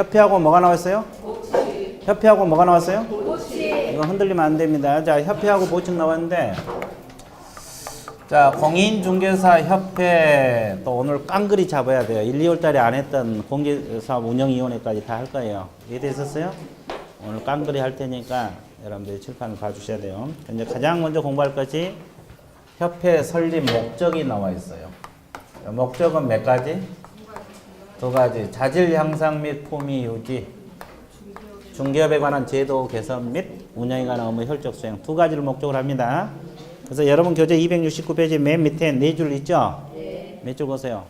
협회하고 뭐가 나왔어요? 협회하고 뭐가 나왔어요? 이거 흔들리면 안 됩니다. 자, 협회하고 보칙 나왔는데, 자, 공인중개사 협회 또 오늘 깡그리 잡아야 돼요. 1, 2월 달에 안 했던 공개사업 운영위원회까지 다 할 거예요. 이해되셨어요? 오늘 깡그리 할 테니까 여러분들이 칠판을 봐주셔야 돼요. 이제 가장 먼저 공부할 것이 협회 설립 목적이 나와 있어요. 목적은 몇 가지? 두 가지. 자질 향상 및 품위 유지. 중개업에 관한 제도 개선 및 운영에 관한 업무 혈적 수행. 두 가지를 목적으로 합니다. 그래서 여러분 교재 269페이지 맨 밑에 네 줄 있죠? 네. 몇 줄 보세요?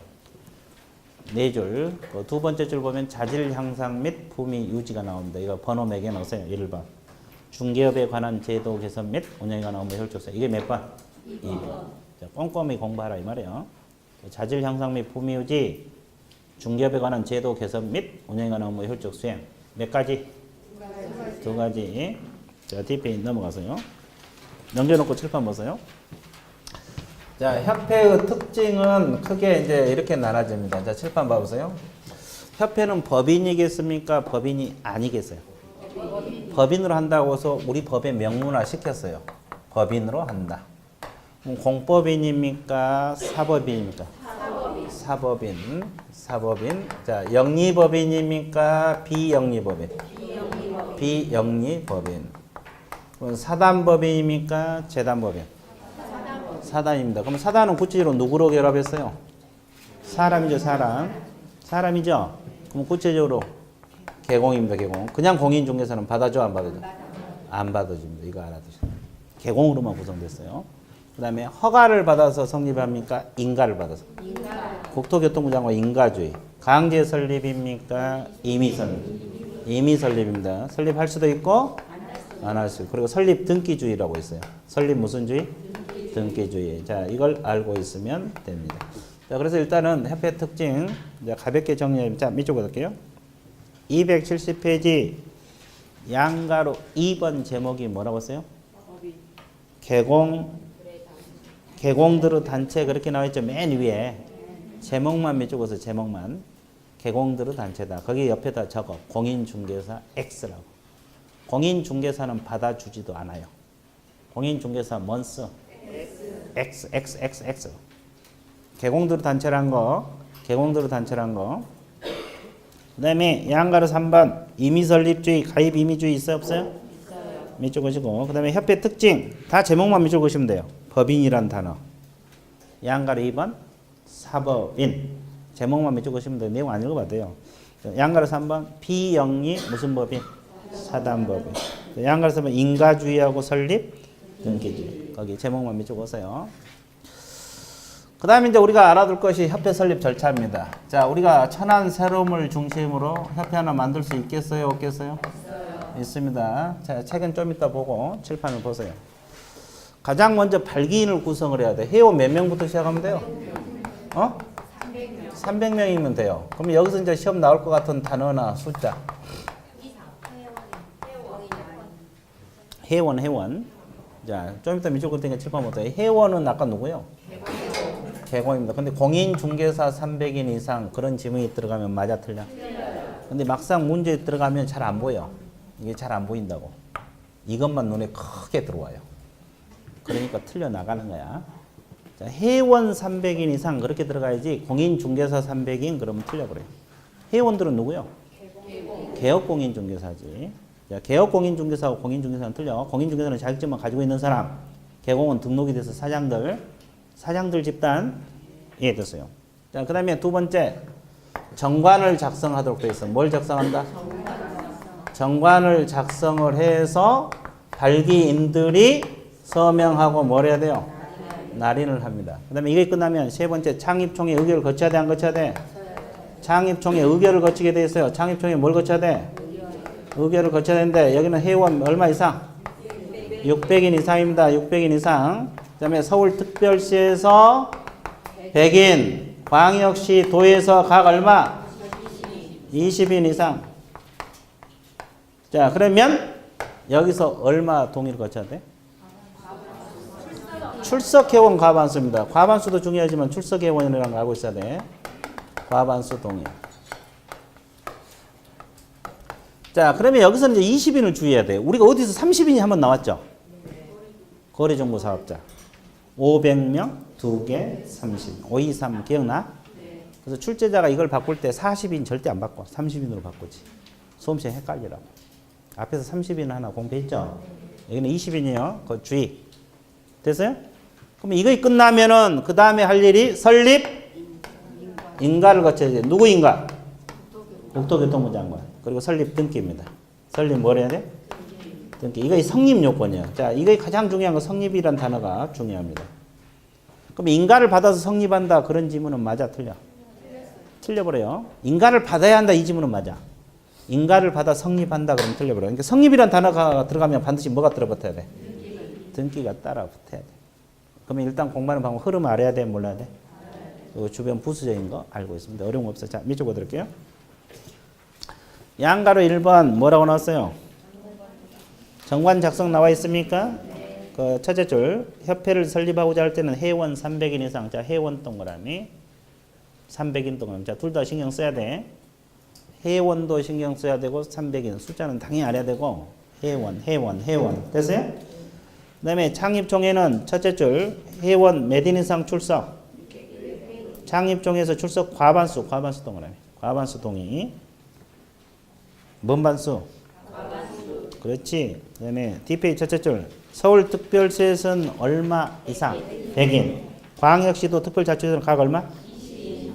네 줄. 두 번째 줄 보면 자질 향상 및 품위 유지가 나옵니다. 이거 번호 매겨 놓으세요. 1번. 중개업에 관한 제도 개선 및 운영에 관한 업무 혈적 수행. 이게 몇 번? 2번. 자, 꼼꼼히 공부하라 이 말이에요. 자질 향상 및 품위 유지, 중개업에 관한 제도 개선 및 운영에 관한 업무 혈적 수행. 몇 가지? 두 가지. 자, 뒷페이지 넘어가세요. 넘겨놓고 칠판 보세요. 자, 협회의 특징은 크게 이제 이렇게 나눠집니다. 자, 칠판 봐보세요. 협회는 법인이겠습니까? 법인이 아니겠어요? 법인으로 한다고 해서 우리 법에 명문화 시켰어요. 법인으로 한다. 공법인입니까? 사법인입니까? 사법인. 사법인. 자, 영리법인입니까? 비영리법인? 비영리법인. 사단법인입니까? 재단법인? 사단입니다. 그럼 사단은 구체적으로 누구로 결합했어요? 사람이죠, 사람. 사람이죠? 그럼 구체적으로 개공입니다, 개공. 그냥 공인중개사는 받아줘, 안 받아줘? 안 받아줍니다. 이거 알아두세요. 개공으로만 구성됐어요. 그 다음에 허가를 받아서 성립합니까? 인가를 받아서? 국토교통부 장관 인가주의. 강제 설립입니까? 임의 설립? 임의 설립입니다. 설립할 수도 있고 안 할 수 있고. 그리고 설립 등기주의라고 있어요. 설립 무슨 주의? 등기주의. 자, 이걸 알고 있으면 됩니다. 자, 그래서 일단은 협회 특징 이제 가볍게 정리해. 자, 밑쪽으로 갈게요. 270페이지 양가로 2번 제목이 뭐라고 했어요? 개공들의 단체 그렇게 나와있죠. 맨 위에 제목만 밑쪽에서 제목만 개공들의 단체다. 거기 옆에다 적어. 공인중개사 X라고. 공인중개사는 받아주지도 않아요. 공인중개사 뭔 써? X. 개공들의 단체란 거. 개공들의 단체란 거. 그 다음에 양가로 3번 임의설립주의, 가입임의주의 있어요? 없어요? 있어요. 밑줄 그시고. 그 다음에 협회 특징 다 제목만 밑줄 그시면 돼요. 법인이란 단어. 양가로 2번 사법인. 제목만 밑줄 그시면 돼요. 내용 안 읽어봐도 돼요. 양가로 3번 비영리 무슨 법인? 사단법인. 양가로 3번 인가주의하고 설립 등기주의. 거기 제목만 밑줄 그세요. 그 다음에 이제 우리가 알아둘 것이 협회 설립 절차입니다. 자, 우리가 천안 새로움을 중심으로 협회 하나 만들 수 있겠어요? 없겠어요? 있습니다. 자, 책은 좀 이따 보고 칠판을 보세요. 가장 먼저 발기인을 구성을 해야 돼. 회원 몇 명부터 시작하면 돼요? 300명이면 돼요. 그럼 여기서 이제 시험 나올 것 같은 단어나 숫자. 회원. 자, 좀 이따 밑줄 걸 테니까 칠판 보세요. 회원은 아까 누구요? 개공입니다. 근데 공인중개사 300인 이상 그런 지문이 들어가면 맞아 틀려? 근데 막상 문제에 들어가면 잘 안 보여. 이게 잘 안 보인다고. 이것만 눈에 크게 들어와요. 그러니까 틀려 나가는 거야. 자, 회원 300인 이상 그렇게 들어가야지. 공인중개사 300인 그러면 틀려 그래요. 회원들은 누구요? 개업공인중개사지. 자, 개업공인중개사하고 공인중개사는 틀려. 공인중개사는 자격증만 가지고 있는 사람. 개공은 등록이 돼서 사장들 집단 이해됐어요. 자, 그 다음에 두 번째 정관을 작성하도록 되어 있어. 뭘 작성한다? 정관을 작성을 해서 발기인들이 서명하고 뭘 해야 돼요? 날인을 합니다. 그 다음에 이게 끝나면 세 번째 창립총회 의결을 거쳐야 돼? 안 거쳐야 돼? 창립총회 의결을 거치게 돼 있어요. 창립총회 뭘 거쳐야 돼? 의결을 거쳐야 되는데 여기는 회원 얼마 이상? 600인 이상입니다. 600인 이상. 그 다음에 서울특별시에서 100인, 광역시, 도에서 각 얼마? 20인 이상. 자, 그러면 여기서 얼마 동의를 거쳐야 돼? 출석회원 과반수입니다. 과반수도 중요하지만 출석회원이라는 거 알고 있어야 돼. 과반수 동의. 자, 그러면 여기서는 이제 20인을 주의해야 돼요. 우리가 어디서 30인이 한번 나왔죠? 거래정보 사업자. 500명, 2개, 30. 523 기억나? 그래서 출제자가 이걸 바꿀 때 40인 절대 안 바꿔. 30인으로 바꾸지. 수험생 헷갈리라고. 앞에서 30인 하나 공부했죠? 여기는 20인이에요. 그 주의. 됐어요? 그럼 이거 끝나면은 그 다음에 할 일이 설립 인가를 거쳐야 돼. 누구 인가? 국토교통부 장관. 그리고 설립 등기입니다. 설립 뭘 해야 돼? 등기. 이거 성립 요건이에요. 자, 이거 가장 중요한 건 성립이란 단어가 중요합니다. 그럼 인가를 받아서 성립한다. 그런 지문은 맞아, 틀려? 틀려버려요. 인가를 받아야 한다. 이 지문은 맞아. 인가를 받아 성립한다. 그러면 틀려버려요. 그러니까 성립이란 단어가 들어가면 반드시 뭐가 들어붙어야 돼? 등기가 따라 붙어야 돼. 그러면 일단 공부하는 방법 흐름 알아야 돼? 몰라야 돼? 그 주변 부수적인 거 알고 있습니다. 어려운 거 없어요. 자, 밑줄 그어드릴게요. 양가로 1번 뭐라고 나왔어요? 정관 작성 나와 있습니까? 그 첫째 줄 협회를 설립하고자 할 때는 회원 300인 이상. 자, 회원 동그라미 300인 동그라미. 자, 둘 다 신경 써야 돼. 회원도 신경 써야 되고 300인 숫자는 당연히 알아야 되고 회원 됐어요? 그 다음에 창립총회는 첫째 줄 회원 몇 인 이상 출석. 창립총회에서 출석 과반수 동그라미. 과반수 동의. 뭔 반수? 그렇지. 그 다음에 뒷페이지 첫째 줄 서울특별시에서는 얼마 이상? 100인. 광역시도 특별자치도는 각 얼마?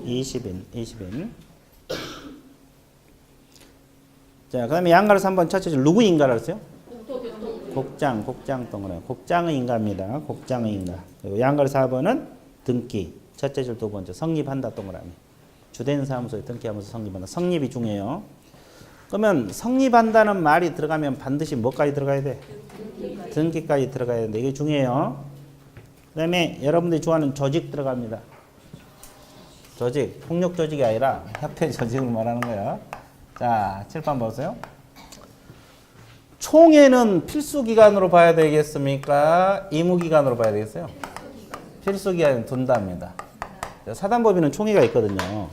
20인. 자, 그 다음에 양가로 3번 첫째 줄 누구 인가를 했어요? 국장 동그라미. 국장의 인가입니다. 국장의 인가. 그리고 양가로 4번은 등기. 첫째 줄 두 번째 성립한다 동그라미. 주된 사무소에 등기하면서 성립한다. 성립이 중요해요. 그러면 성립한다는 말이 들어가면 반드시 뭐까지 들어가야 돼? 등기까지 들어가야 되는데 이게 중요해요. 그 다음에 여러분들이 좋아하는 조직 들어갑니다. 조직. 폭력 조직이 아니라 협회 조직을 말하는 거야. 자, 칠판 보세요. 총회는 필수 기간으로 봐야 되겠습니까? 의무 기간으로 봐야 되겠어요? 필수 기간은 둔답니다. 사단법인은 총회가 있거든요.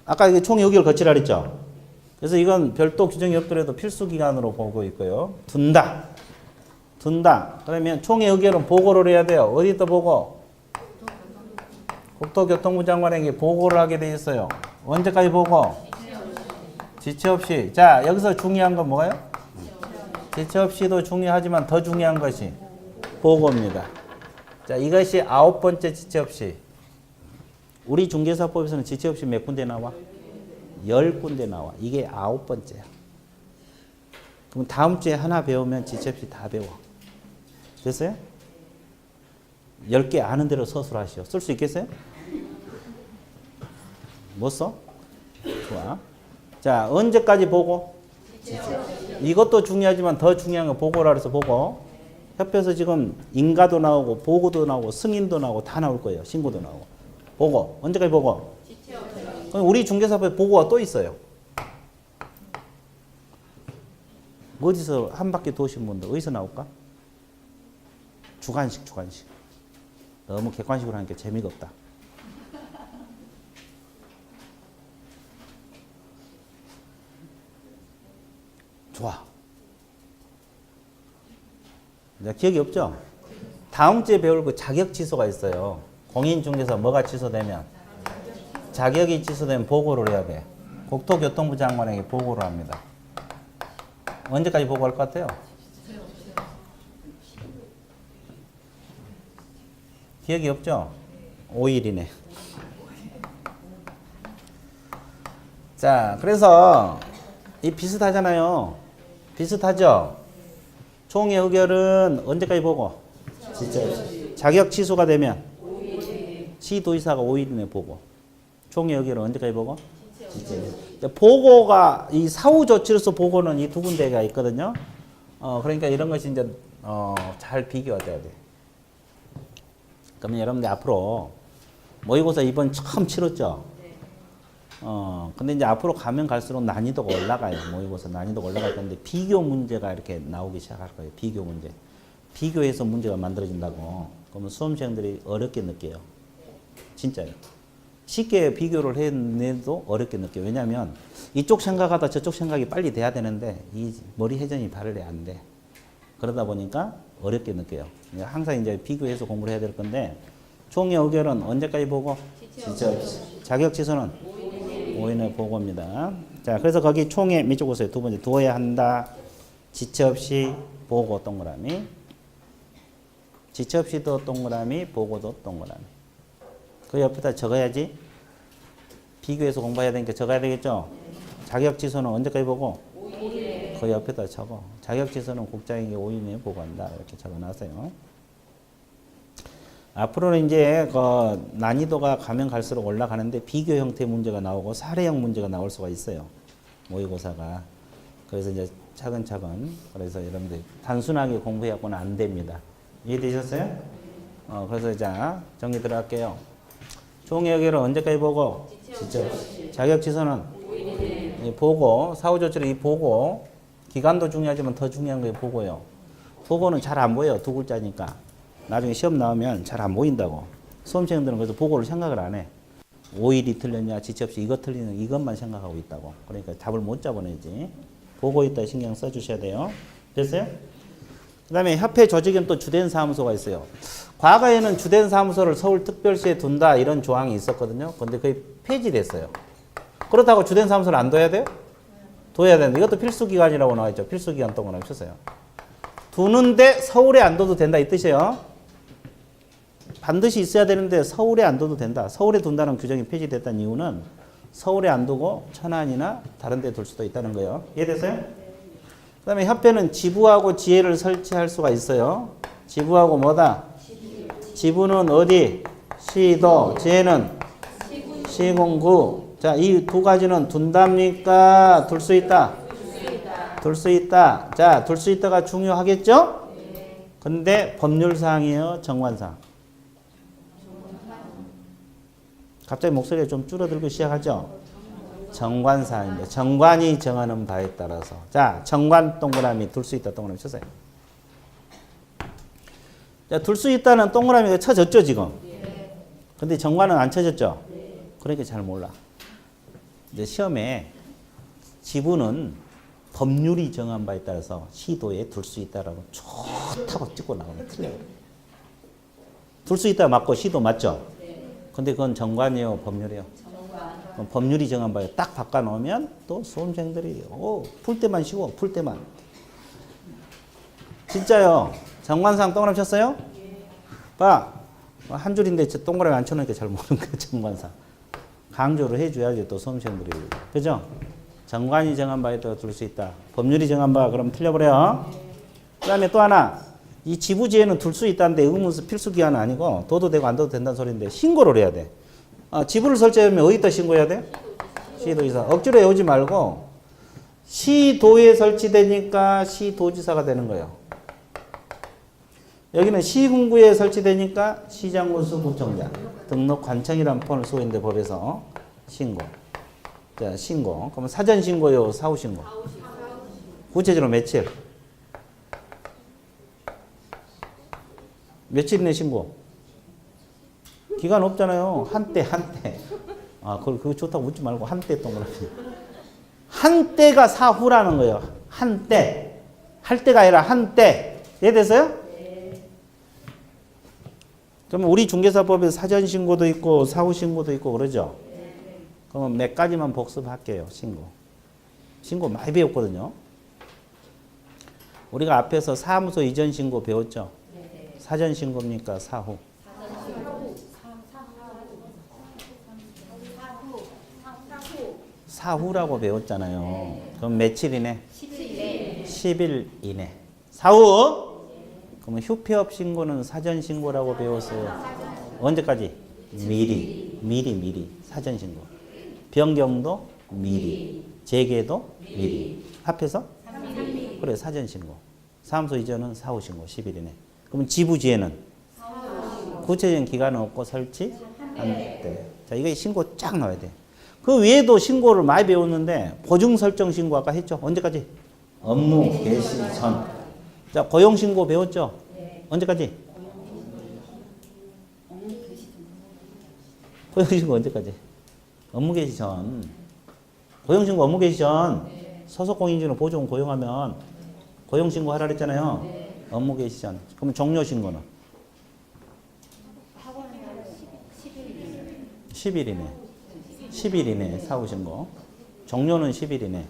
아까 이게 총회 의결 거치라 그랬죠? 그래서 이건 별도 규정이 없더라도 필수 기간으로 보고 있고요. 둔다. 그러면 총회 의결은 보고를 해야 돼요. 어디다 보고? 국토교통부 장관에게 보고를 하게 돼 있어요. 언제까지 보고? 지체 없이. 자, 여기서 중요한 건 뭐가요? 지체 없이도 중요하지만 더 중요한 것이 보고입니다. 자, 이것이 9번째 지체 없이. 우리 중개사법에서는 지체 없이 몇 군데 나와? 10군데 나와. 이게 9번째야. 그럼 다음 주에 하나 배우면 지체 없이 다 배워. 됐어요? 10개 아는 대로 서술하시오. 쓸 수 있겠어요? 못 써? 좋아. 자, 언제까지 보고? 이것도 중요하지만 더 중요한 건 보고라 그래서 보고. 협회에서 지금 인가도 나오고 보고도 나오고 승인도 나오고 다 나올 거예요. 신고도 나오고. 보고. 언제까지 보고? 그럼 우리 중개사법에 보고가 또 있어요. 어디서 한 바퀴 도신 분들 어디서 나올까? 주관식. 너무 객관식으로 하니까 재미가 없다. 좋아. 기억이 없죠? 다음 주에 배울 그 자격 취소가 있어요. 공인중개사 뭐가 취소되면? 자격이 취소되면 보고를 해야 돼. 국토교통부 장관에게 보고를 합니다. 언제까지 보고할 것 같아요? 기억이 없죠? 5일이네. 자, 그래서 이 비슷하잖아요. 비슷하죠? 총회 의결은 언제까지 보고? 자격 취소가 되면 시도의사가 5일 이내 보고. 총회 의결은 언제까지 보고? 보고가 이 사후 조치로서 보고는 이 두 군데가 있거든요. 그러니까 이런 것이 이제 잘 비교가 돼야 돼. 그러면 여러분들 앞으로 모의고사 이번 처음 치렀죠. 근데 이제 앞으로 가면 갈수록 난이도가 올라가요. 모의고사 난이도가 올라갈 건데 비교 문제가 이렇게 나오기 시작할 거예요. 비교 문제. 비교해서 문제가 만들어진다고. 그러면 수험생들이 어렵게 느껴요. 진짜요. 쉽게 비교를 해내도 어렵게 느껴요. 왜냐하면 이쪽 생각하다 저쪽 생각이 빨리 돼야 되는데 이 머리 회전이 발을이 안 돼. 그러다 보니까 어렵게 느껴요. 항상 이제 비교해서 공부를 해야 될 건데 총의 의결은 언제까지 보고? 지체 없이. 자격 지수는 5인의 보고입니다. 자, 그래서 거기 총의 밑줄 보세요. 두 번째 두어야 한다. 지체 없이 보고 동그라미. 지체 없이도 동그라미, 보고도 동그라미. 그 옆에다 적어야지. 비교해서 공부해야 되니까 적어야 되겠죠? 자격 지수는 언제까지 보고? 5인에. 그 옆에다 적어. 자격 지수는 국장에게 5인에 보고한다. 이렇게 적어놨어요. 앞으로는 이제 그 난이도가 가면 갈수록 올라가는데 비교 형태 문제가 나오고 사례형 문제가 나올 수가 있어요. 모의고사가. 그래서 이제 차근차근. 그래서 여러분들 단순하게 공부해갖고는 안 됩니다. 이해되셨어요? 그래서 자 정리 들어갈게요. 총의 의결은 언제까지 보고? 자격 지수는 보고, 사후조치를 이 보고, 기간도 중요하지만 더 중요한 게 보고요. 보고는 잘 안 보여요. 두 글자니까. 나중에 시험 나오면 잘 안 보인다고. 수험생들은 그래서 보고를 생각을 안 해. 5일이 틀렸냐, 지체 없이 이것 틀리는 이것만 생각하고 있다고. 그러니까 답을 못 잡아내지. 보고 있다 신경 써주셔야 돼요. 됐어요? 그 다음에 협회 조직엔 또 주된 사무소가 있어요. 과거에는 주된 사무소를 서울특별시에 둔다 이런 조항이 있었거든요. 근데 그게 폐지됐어요. 그렇다고 주된 사무소를 안 둬야 돼요? 둬야 되는데 이것도 필수기관이라고 나와있죠. 필수기관 동그라미 쳤어요. 두는데 서울에 안 둬도 된다 이 뜻이에요. 반드시 있어야 되는데 서울에 안 둬도 된다. 서울에 둔다는 규정이 폐지됐다는 이유는 서울에 안 두고 천안이나 다른 데 둘 수도 있다는 거예요. 이해됐어요? 그 다음에 협회는 지부하고 지회를 설치할 수가 있어요. 지부하고 뭐다? 지부는 어디? 시도. 지회는 시군구. 자, 이 두 가지는 둔답니까? 둘 수 있다? 둘 수 있다. 자, 둘 수 있다가 중요하겠죠? 근데 법률사항이에요? 정관사항? 갑자기 목소리가 좀 줄어들고 시작하죠? 정관사항인데 정관이 정하는 바에 따라서 자 정관 동그라미 둘 수 있다 동그라미 쳤어요. 자, 둘 수 있다는 동그라미가 쳐졌죠 지금? 근데 정관은 안 쳐졌죠? 그러니까 잘 몰라. 이제 시험에 지부는 법률이 정한 바에 따라서 시도에 둘 수 있다라고 좋다고 찍고 나오면 틀려요. 둘 수 있다 맞고 시도 맞죠? 근데 그건 정관이에요 법률이에요? 법률이 정한 바에 딱 바꿔놓으면 또 수험생들이 풀 때만 쉬워 풀 때만 진짜요. 정관상 동그라미 쳤어요? 봐. 한 줄인데 동그라미 안 쳐놓으니까 잘 모르는 거야 정관상. 강조를 해줘야지 또 수험생들이. 그죠? 정관이 정한 바에 따라 둘 수 있다. 법률이 정한 바 그럼 틀려버려. 그 다음에 또 하나. 이 지부지에는 둘 수 있다는데 의무수 필수기한은 아니고 둬도 되고 안 둬도 된다는 소리인데 신고를 해야 돼. 지부를 설치하면 어디다 신고해야 돼? 시도지사. 억지로 해오지 말고 시도에 설치되니까 시도지사가 되는 거예요. 여기는 시군구에 설치되니까 시장군수 구청장 등록 관청이라는 폰을 쓰고 있는데 법에서 신고. 자, 신고. 그러면 사전 신고요, 사후 신고. 구체적으로 며칠? 며칠 이내 신고? 기간 없잖아요. 한때. 그거 좋다고 묻지 말고 한때 동그라미. 한때가 사후라는 거예요. 한때. 할 때가 아니라 한때. 이해됐어요? 그러면 우리 중개사법에 사전 신고도 있고 사후 신고도 있고 그러죠? 그러면 몇 가지만 복습할게요. 신고 많이 배웠거든요. 우리가 앞에서 사무소 이전 신고 배웠죠? 사전 신고입니까? 사후? 사후라고 배웠잖아요. 그럼 며칠이네? 10일 이내. 사후? 그러면 휴폐업 신고는 사전 신고라고 배웠어요. 언제까지? 미리. 사전 신고. 변경도 미리. 재개도 미리. 합해서? 그래, 사전 신고. 사무소 이전은 사후 신고 10일 이내. 그러면 지부지에는? 구체적인 기간은 없고 설치? 한 때. 자, 이거 신고 쫙 나와야 돼. 그 외에도 신고를 많이 배웠는데 보증 설정 신고 아까 했죠? 언제까지? 업무 개시 전. 자, 고용 신고 배웠죠? 언제까지? 고용신고 언제까지? 업무 개시 전. 고용신고 업무 개시 전. 소속 공인중개사 보조원 고용하면 고용신고 하라 그랬잖아요. 업무 개시 전. 그러면 종료신고는? 10일이네. 10일 이내 사후신고. 종료는 10일 이내.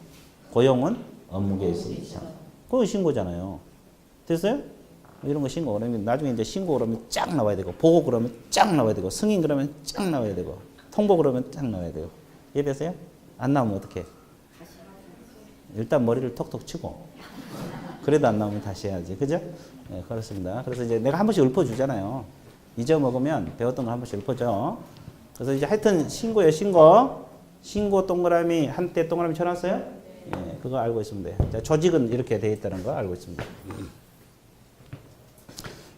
고용은 업무 개시 전. 그거 신고잖아요. 됐어요? 이런 거 신고 그러면 나중에 이제 신고 그러면 쫙 나와야 되고 보고 그러면 쫙 나와야 되고 승인 그러면 쫙 나와야 되고 통보 그러면 쫙 나와야 되고 이해되세요? 안 나오면 어떡해? 일단 머리를 톡톡 치고 그래도 안 나오면 다시 해야지. 그죠? 네, 그렇습니다. 그래서 이제 내가 한 번씩 읊어주잖아요. 잊어먹으면 배웠던 걸 한 번씩 읊어줘. 그래서 이제 하여튼 신고예요. 신고 동그라미 한때 동그라미 쳐놨어요? 네, 그거 알고 있으면 돼요. 자, 조직은 이렇게 되어 있다는 거 알고 있습니다.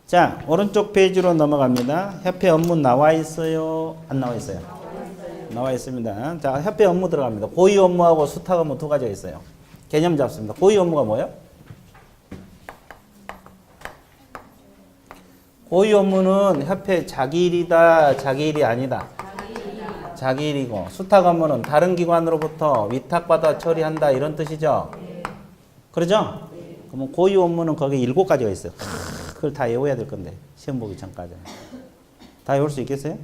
자, 오른쪽 페이지로 넘어갑니다. 협회 업무 나와 있어요? 안 나와 있어요? 나와 있습니다. 자, 협회 업무 들어갑니다. 고유 업무하고 수탁 업무 두 가지가 있어요. 개념 잡습니다. 고유 업무가 뭐예요? 고유 업무는 협회 자기 일이다, 자기 일이 아니다. 자기 일이고, 수탁 업무는 다른 기관으로부터 위탁받아 처리한다 이런 뜻이죠. 그러죠? 그러면 고유 업무는 거기 7가지가 있어요. 그걸 다 외워야 될 건데 시험 보기 전까지 다 외울 수 있겠어요?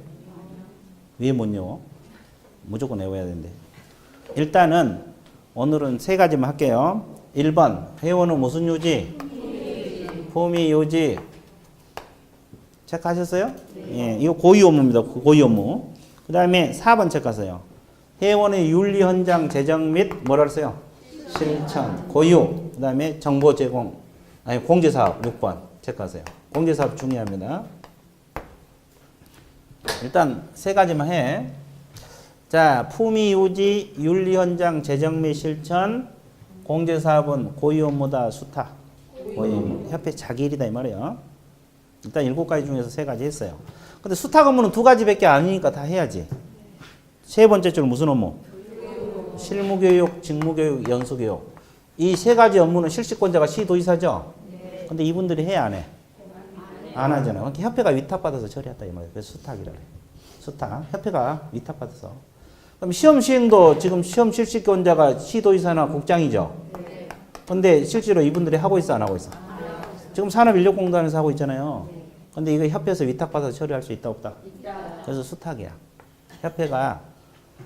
왜 못 외워? 무조건 외워야 되는데 일단은 오늘은 3가지만 할게요. 1번 회원은 무슨 유지? 품위 유지 체크하셨어요? 예, 이거 고유 업무입니다. 고유 업무. 그 다음에 4번 체크하세요. 회원의 윤리 현장 제정 및 뭐라 그랬어요? 실천 고유. 그 다음에 정보 제공 아니 공제사업 6번 체크하세요. 공제사업 중요합니다. 일단 3가지만 해. 자, 품위 유지, 윤리 현장 제정 및 실천, 공제사업은 고유 업무다, 수탁. 고유 업무. 협회 자기 일이다 이 말이에요. 일단 7가지 중에서 3가지 했어요. 근데 수탁 업무는 2가지밖에 아니니까 다 해야지. 세 번째 줄 무슨 업무? 실무교육, 직무교육, 연수교육. 이 3가지 업무는 실시권자가 시도지사죠? 근데 이분들이 해, 안 해? 안 하잖아요. 그러니까 협회가 위탁받아서 처리했다 이 말이에요. 그래서 수탁이라 그래. 수탁. 협회가 위탁받아서. 그럼 시험 시행도 지금 시험 실시권자가 시도지사나 국장이죠? 근데 실제로 이분들이 하고 있어, 안 하고 있어? 지금 산업인력공단에서 하고 있잖아요. 근데 이거 협회에서 위탁받아서 처리할 수 있다, 없다? 그래서 수탁이야. 협회가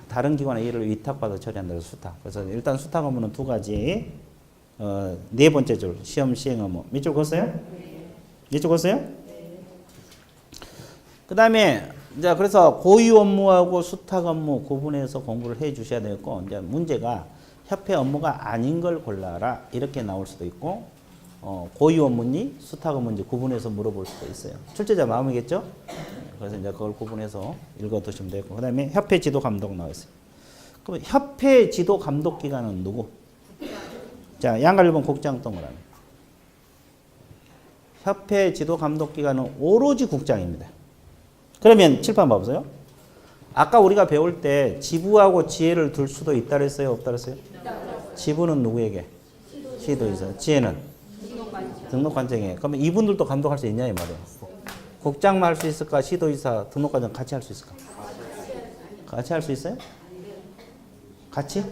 다른 기관의 일을 위탁받아서 처리한다. 그래서 수탁. 그래서 일단 수탁 업무는 2가지. 4번째 줄 시험 시행 업무. 밑줄 그었어요? 밑줄 그었어요? 그 다음에 이제 그래서 고유 업무하고 수탁 업무 구분해서 공부를 해 주셔야 되고 이제 문제가 협회 업무가 아닌 걸 골라라 이렇게 나올 수도 있고 고유 업무니 수탁 업무인지 구분해서 물어볼 수도 있어요. 출제자 마음이겠죠? 그래서 이제 그걸 구분해서 읽어 두시면 되고 그 다음에 협회 지도 감독 나와 있어요. 그럼 협회 지도 감독 기관은 누구? 자, 양갈 1번 국장 동그라미. 협회 지도 감독 기관은 오로지 국장입니다. 그러면 칠판 봐보세요. 아까 우리가 배울 때 지부하고 지혜를 둘 수도 있다 그랬어요? 없다 그랬어요? 지부는 누구에게? 시도지사. 지혜는? 등록관청에. 그러면 이분들도 감독할 수 있냐 이 말이에요. 국장만 할 수 있을까? 시도지사, 등록관청 같이 할 수 있을까? 같이 할 수 있어요? 같이?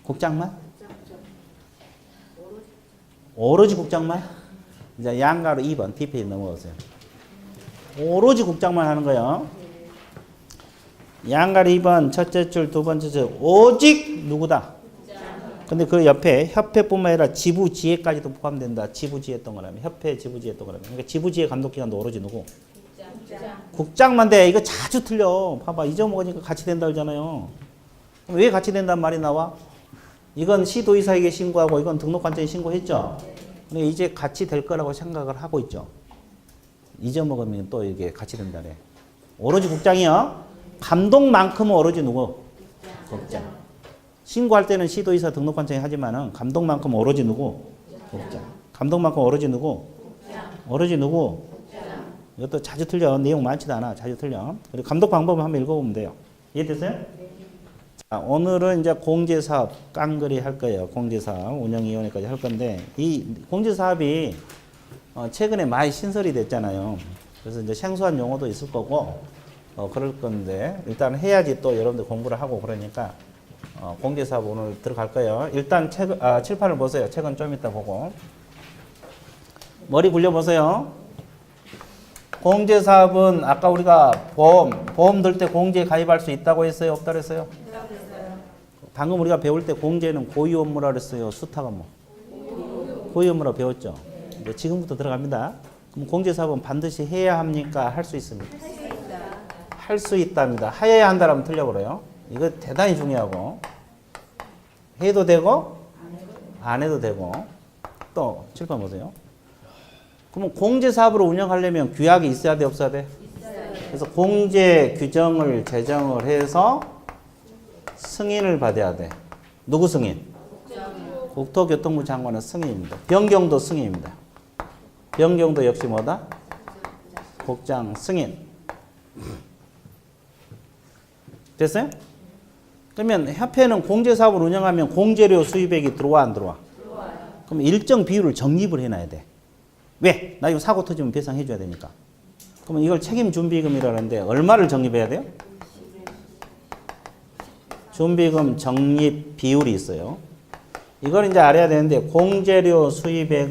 국장만? 오로지 국장만? 이제 양가로 2번 D페이지 넘어가세요. 오로지 국장만 하는 거예요. 양가로 2번 첫째 줄 두 번째 줄 오직 누구다? 근데 그 옆에 협회뿐만 아니라 지부지회까지도 포함된다. 지부지회 동그라미. 협회 지부지회 동그라미. 그러니까 지부지회 감독기관도 오로지 누구? 국장만 돼. 이거 자주 틀려. 봐봐. 잊어먹으니까 같이 된다 그러잖아요. 왜 같이 된다는 말이 나와? 이건 시도의사에게 신고하고 이건 등록관청에 신고했죠. 근데 이제 같이 될 거라고 생각을 하고 있죠. 잊어먹으면 또 이게 같이 된다네. 오로지 국장이요. 감독만큼은 오로지 누구? 국장. 신고할 때는 시도의사 등록관청이 하지만은 감독만큼 오로지 누구? 국장. 감독만큼 오로지 누구? 오로지 누구? 이것도 자주 틀려. 내용 많지도 않아. 자주 틀려. 그리고 감독 방법을 한번 읽어보면 돼요. 이해됐어요? 자, 오늘은 이제 공제사업 깡그리 할 거예요. 공제사업 운영위원회까지 할 건데 이 공제사업이 최근에 많이 신설이 됐잖아요. 그래서 이제 생소한 용어도 있을 거고 그럴 건데 일단 해야지 또 여러분들 공부를 하고 그러니까 공제사업 오늘 들어갈 거예요. 일단 칠판을 보세요. 책은 좀 이따 보고 머리 굴려보세요. 공제사업은 아까 우리가 보험 들 때 공제에 가입할 수 있다고 했어요? 없다 그랬어요? 방금 우리가 배울 때 공제는 고유 업무라 그랬어요? 수탁 업무? 고유 업무라 배웠죠? 이제 지금부터 들어갑니다. 그럼 공제사업은 반드시 해야 합니까? 할 수 있습니까? 할 수 있답니다. 해야 한다라면 틀려버려요. 이거 대단히 중요하고 해도 되고 안 해도 되고 또 칠판 보세요. 그러면 공제사업으로 운영하려면 규약이 있어야 돼 없어야 돼? 그래서 공제 규정을 제정을 해서 승인을 받아야 돼. 누구 승인? 국토교통부 장관은 승인입니다. 변경도 승인입니다. 변경도 역시 뭐다? 국장 승인. 됐어요? 그러면 협회는 공제사업을 운영하면 공제료 수입액이 들어와 안 들어와? 그럼 일정 비율을 적립을 해놔야 돼. 왜? 나 이거 사고 터지면 배상해 줘야 되니까. 그러면 이걸 책임준비금이라는데 얼마를 적립해야 돼요? 준비금 적립 비율이 있어요. 이걸 이제 알아야 되는데 공제료 수입액의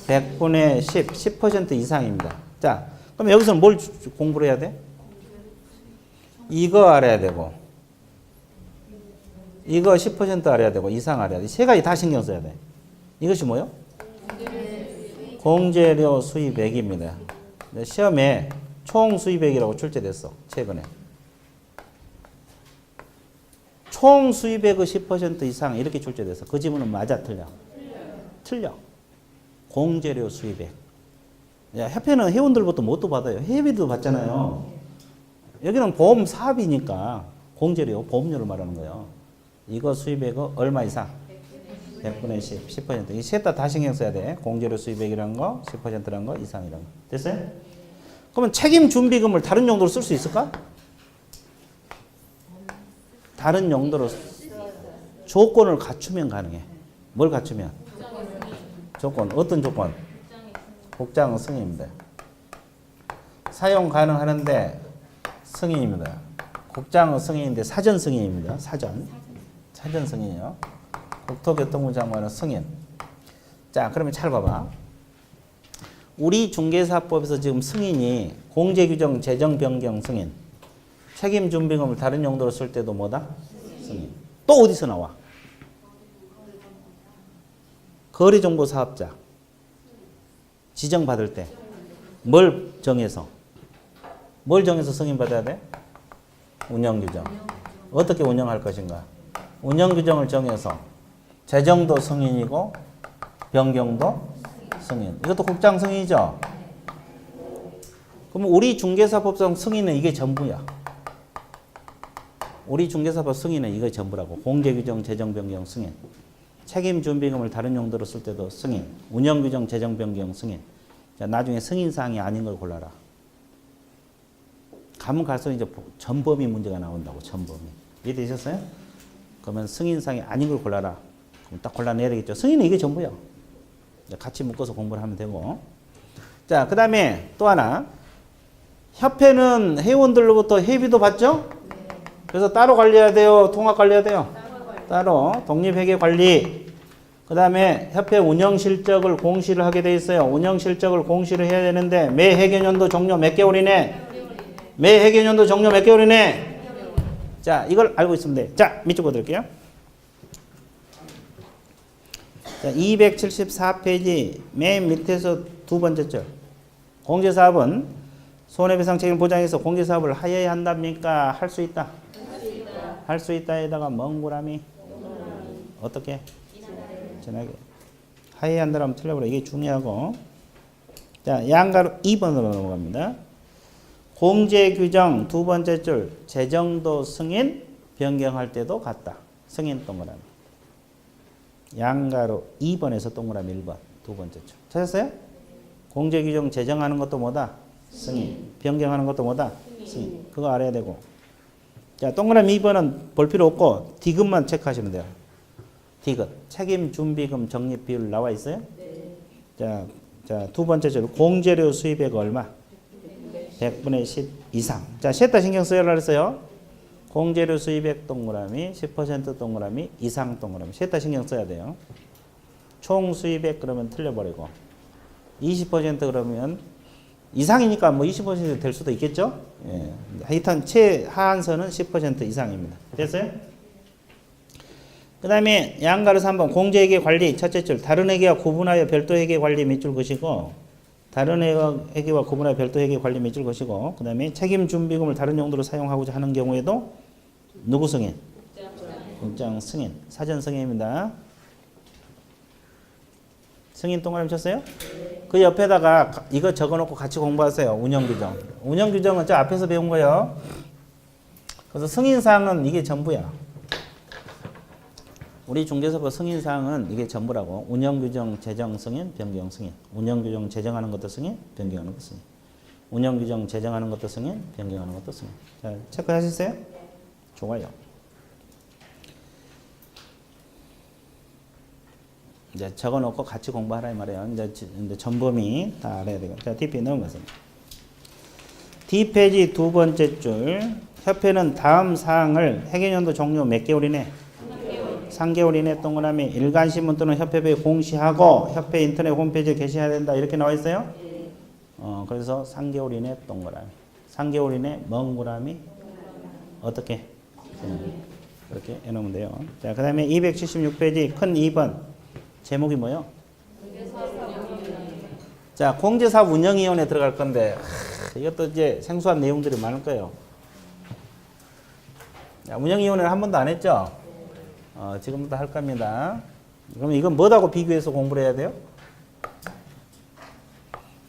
100분의 10, 10% 이상입니다. 자, 그럼 여기서는 뭘 공부를 해야 돼? 이거 알아야 되고 이거 10% 알아야 되고 이상 알아야 돼. 세 가지 다 신경 써야 돼. 이것이 뭐요? 공제료 수입액입니다. 시험에 총 수입액이라고 출제됐어. 최근에. 총 수입액의 10% 이상 이렇게 출제돼서 그 지문은 맞아 틀려? 틀려. 공제료 수입액. 야, 협회는 회원들부터 뭣도 받아요? 회비도 받잖아요. 여기는 보험 사업이니까 공제료, 보험료를 말하는 거예요. 이거 수입액은 얼마 이상? 100분의 10, 10%. 이 셋 다 신경 써야 돼. 공제료 수입액이라는 거, 10%라는 거, 이상이라는 거. 됐어요? 그러면 책임 준비금을 다른 용도로 쓸 수 있을까? 다른 용도로 조건을 갖추면 가능해. 뭘 갖추면? 조건. 어떤 조건? 국장 승인입니다. 사용 가능하는데 승인입니다. 국장 승인인데 사전 승인입니다. 사전 승인이요. 국토교통부 장관은 승인. 자, 그러면 잘 봐봐. 우리 중개사법에서 지금 승인이 공제규정 재정 변경 승인, 책임 준비금을 다른 용도로 쓸 때도 뭐다? 승인. 또 어디서 나와? 거래정보 사업자 지정받을 때 뭘 정해서 승인 받아야 돼? 운영규정. 어떻게 운영할 것인가? 운영규정을 정해서 재정도 승인이고 변경도 승인. 이것도 국장 승인이죠? 그럼 우리 중개사법상 승인은 이게 전부야. 우리 중개사법 승인은 이게 전부라고. 공제규정 재정 변경 승인. 책임 준비금을 다른 용도로 쓸 때도 승인. 운영규정 재정 변경 승인. 자, 나중에 승인사항이 아닌 걸 골라라. 가면 갈수록 이제 전범위 문제가 나온다고. 전범위. 이해되셨어요? 그러면 승인사항이 아닌 걸 골라라. 그럼 딱 골라내야 되겠죠. 승인은 이게 전부야. 같이 묶어서 공부를 하면 되고. 자, 그 다음에 또 하나. 협회는 회원들로부터 회비도 받죠? 그래서 따로 관리해야 돼요? 통합 관리해야 돼요? 따로. 독립회계관리. 그 다음에 협회 운영실적을 공시를 하게 돼 있어요. 운영실적을 공시를 해야 되는데 매 회계연도 종료 몇 개월이네? 매 회계연도 종료 몇 개월이네? 자, 이걸 알고 있으면 돼. 자, 밑줄 보드릴게요. 자, 274페이지 맨 밑에서 두 번째 줄. 공제사업은 손해배상 책임을 보장해서 공제사업을 하여야 한답니까? 할 수 있다. 할 수 있다에다가 멍구라미. 어떻게? 전하게. 하여야 한다라면 틀려버려. 이게 중요하고. 자, 양가로 2번으로 넘어갑니다. 공제규정 두 번째 줄. 재정도 승인 변경할 때도 같다. 승인 동그라미. 양가로 2번에서 동그라미 1번. 두 번째 줄. 찾았어요? 공제규정 제정하는 것도 뭐다? 승인. 변경하는 것도 뭐다? 승인. 그거 알아야 되고. 자, 동그라미 2번은 볼 필요 없고 디귿만 체크하시면 돼요. 디귿. 책임 준비금 적립 비율 나와 있어요? 네. 자, 두 번째 줄. 공제료 수입액 얼마? 100분의 10. 이상. 자, 셋 다 신경 써야 그랬어요. 공제료 수입액 동그라미, 10% 동그라미, 이상 동그라미. 셋 다 신경 써야 돼요. 총 수입액 그러면 틀려버리고 20% 그러면 이상이니까 뭐 20% 될 수도 있겠죠? 예. 하여튼 최하한선은 10% 이상입니다. 됐어요? 그 다음에 양가로 3번 공제회계 관리 첫째 줄 다른 회계와 구분하여 별도 회계 관리 밑줄 그시고 다른 회계와 구분하여 별도 회계 관리 밑줄 그시고 그 다음에 책임 준비금을 다른 용도로 사용하고자 하는 경우에도 누구 승인? 국장 승인. 사전 승인입니다. 승인 동그라미 쳤어요? 그 옆에다가 이거 적어놓고 같이 공부하세요. 운영규정. 운영규정은 저 앞에서 배운 거예요. 그래서 승인사항은 이게 전부야. 우리 중개사법 승인사항은 이게 전부라고. 운영규정 제정 승인, 변경 승인. 운영규정 제정하는 것도 승인, 변경하는 것도 승인. 운영규정 제정하는 것도 승인, 변경하는 것도 승인. 자, 체크하셨어요? 좋아요. 이제 적어놓고 같이 공부하라 이 말이에요. 이제 전범위 다 알아야 되고. 자, DP 넘어가겠습니다. D페이지 두 번째 줄. 협회는 다음 사항을 회계연도 종료 몇 개월이네? 3개월 이내 동그라미 일간신문 또는 협회에 공시하고 협회 인터넷 홈페이지에 게시해야 된다. 이렇게 나와 있어요? 그래서 3개월 이내 동그라미. 3개월 이내 멍구라미 어떻게? 이렇게 해놓으면 돼요. 자, 그 다음에 276페이지 큰 2번. 제목이 뭐예요? 자, 공제사업 운영위원회 들어갈 건데 이것도 이제 생소한 내용들이 많을 거예요. 자, 운영위원회를 한 번도 안 했죠? 지금부터 할 겁니다. 그럼 이건 뭐하고 비교해서 공부를 해야 돼요?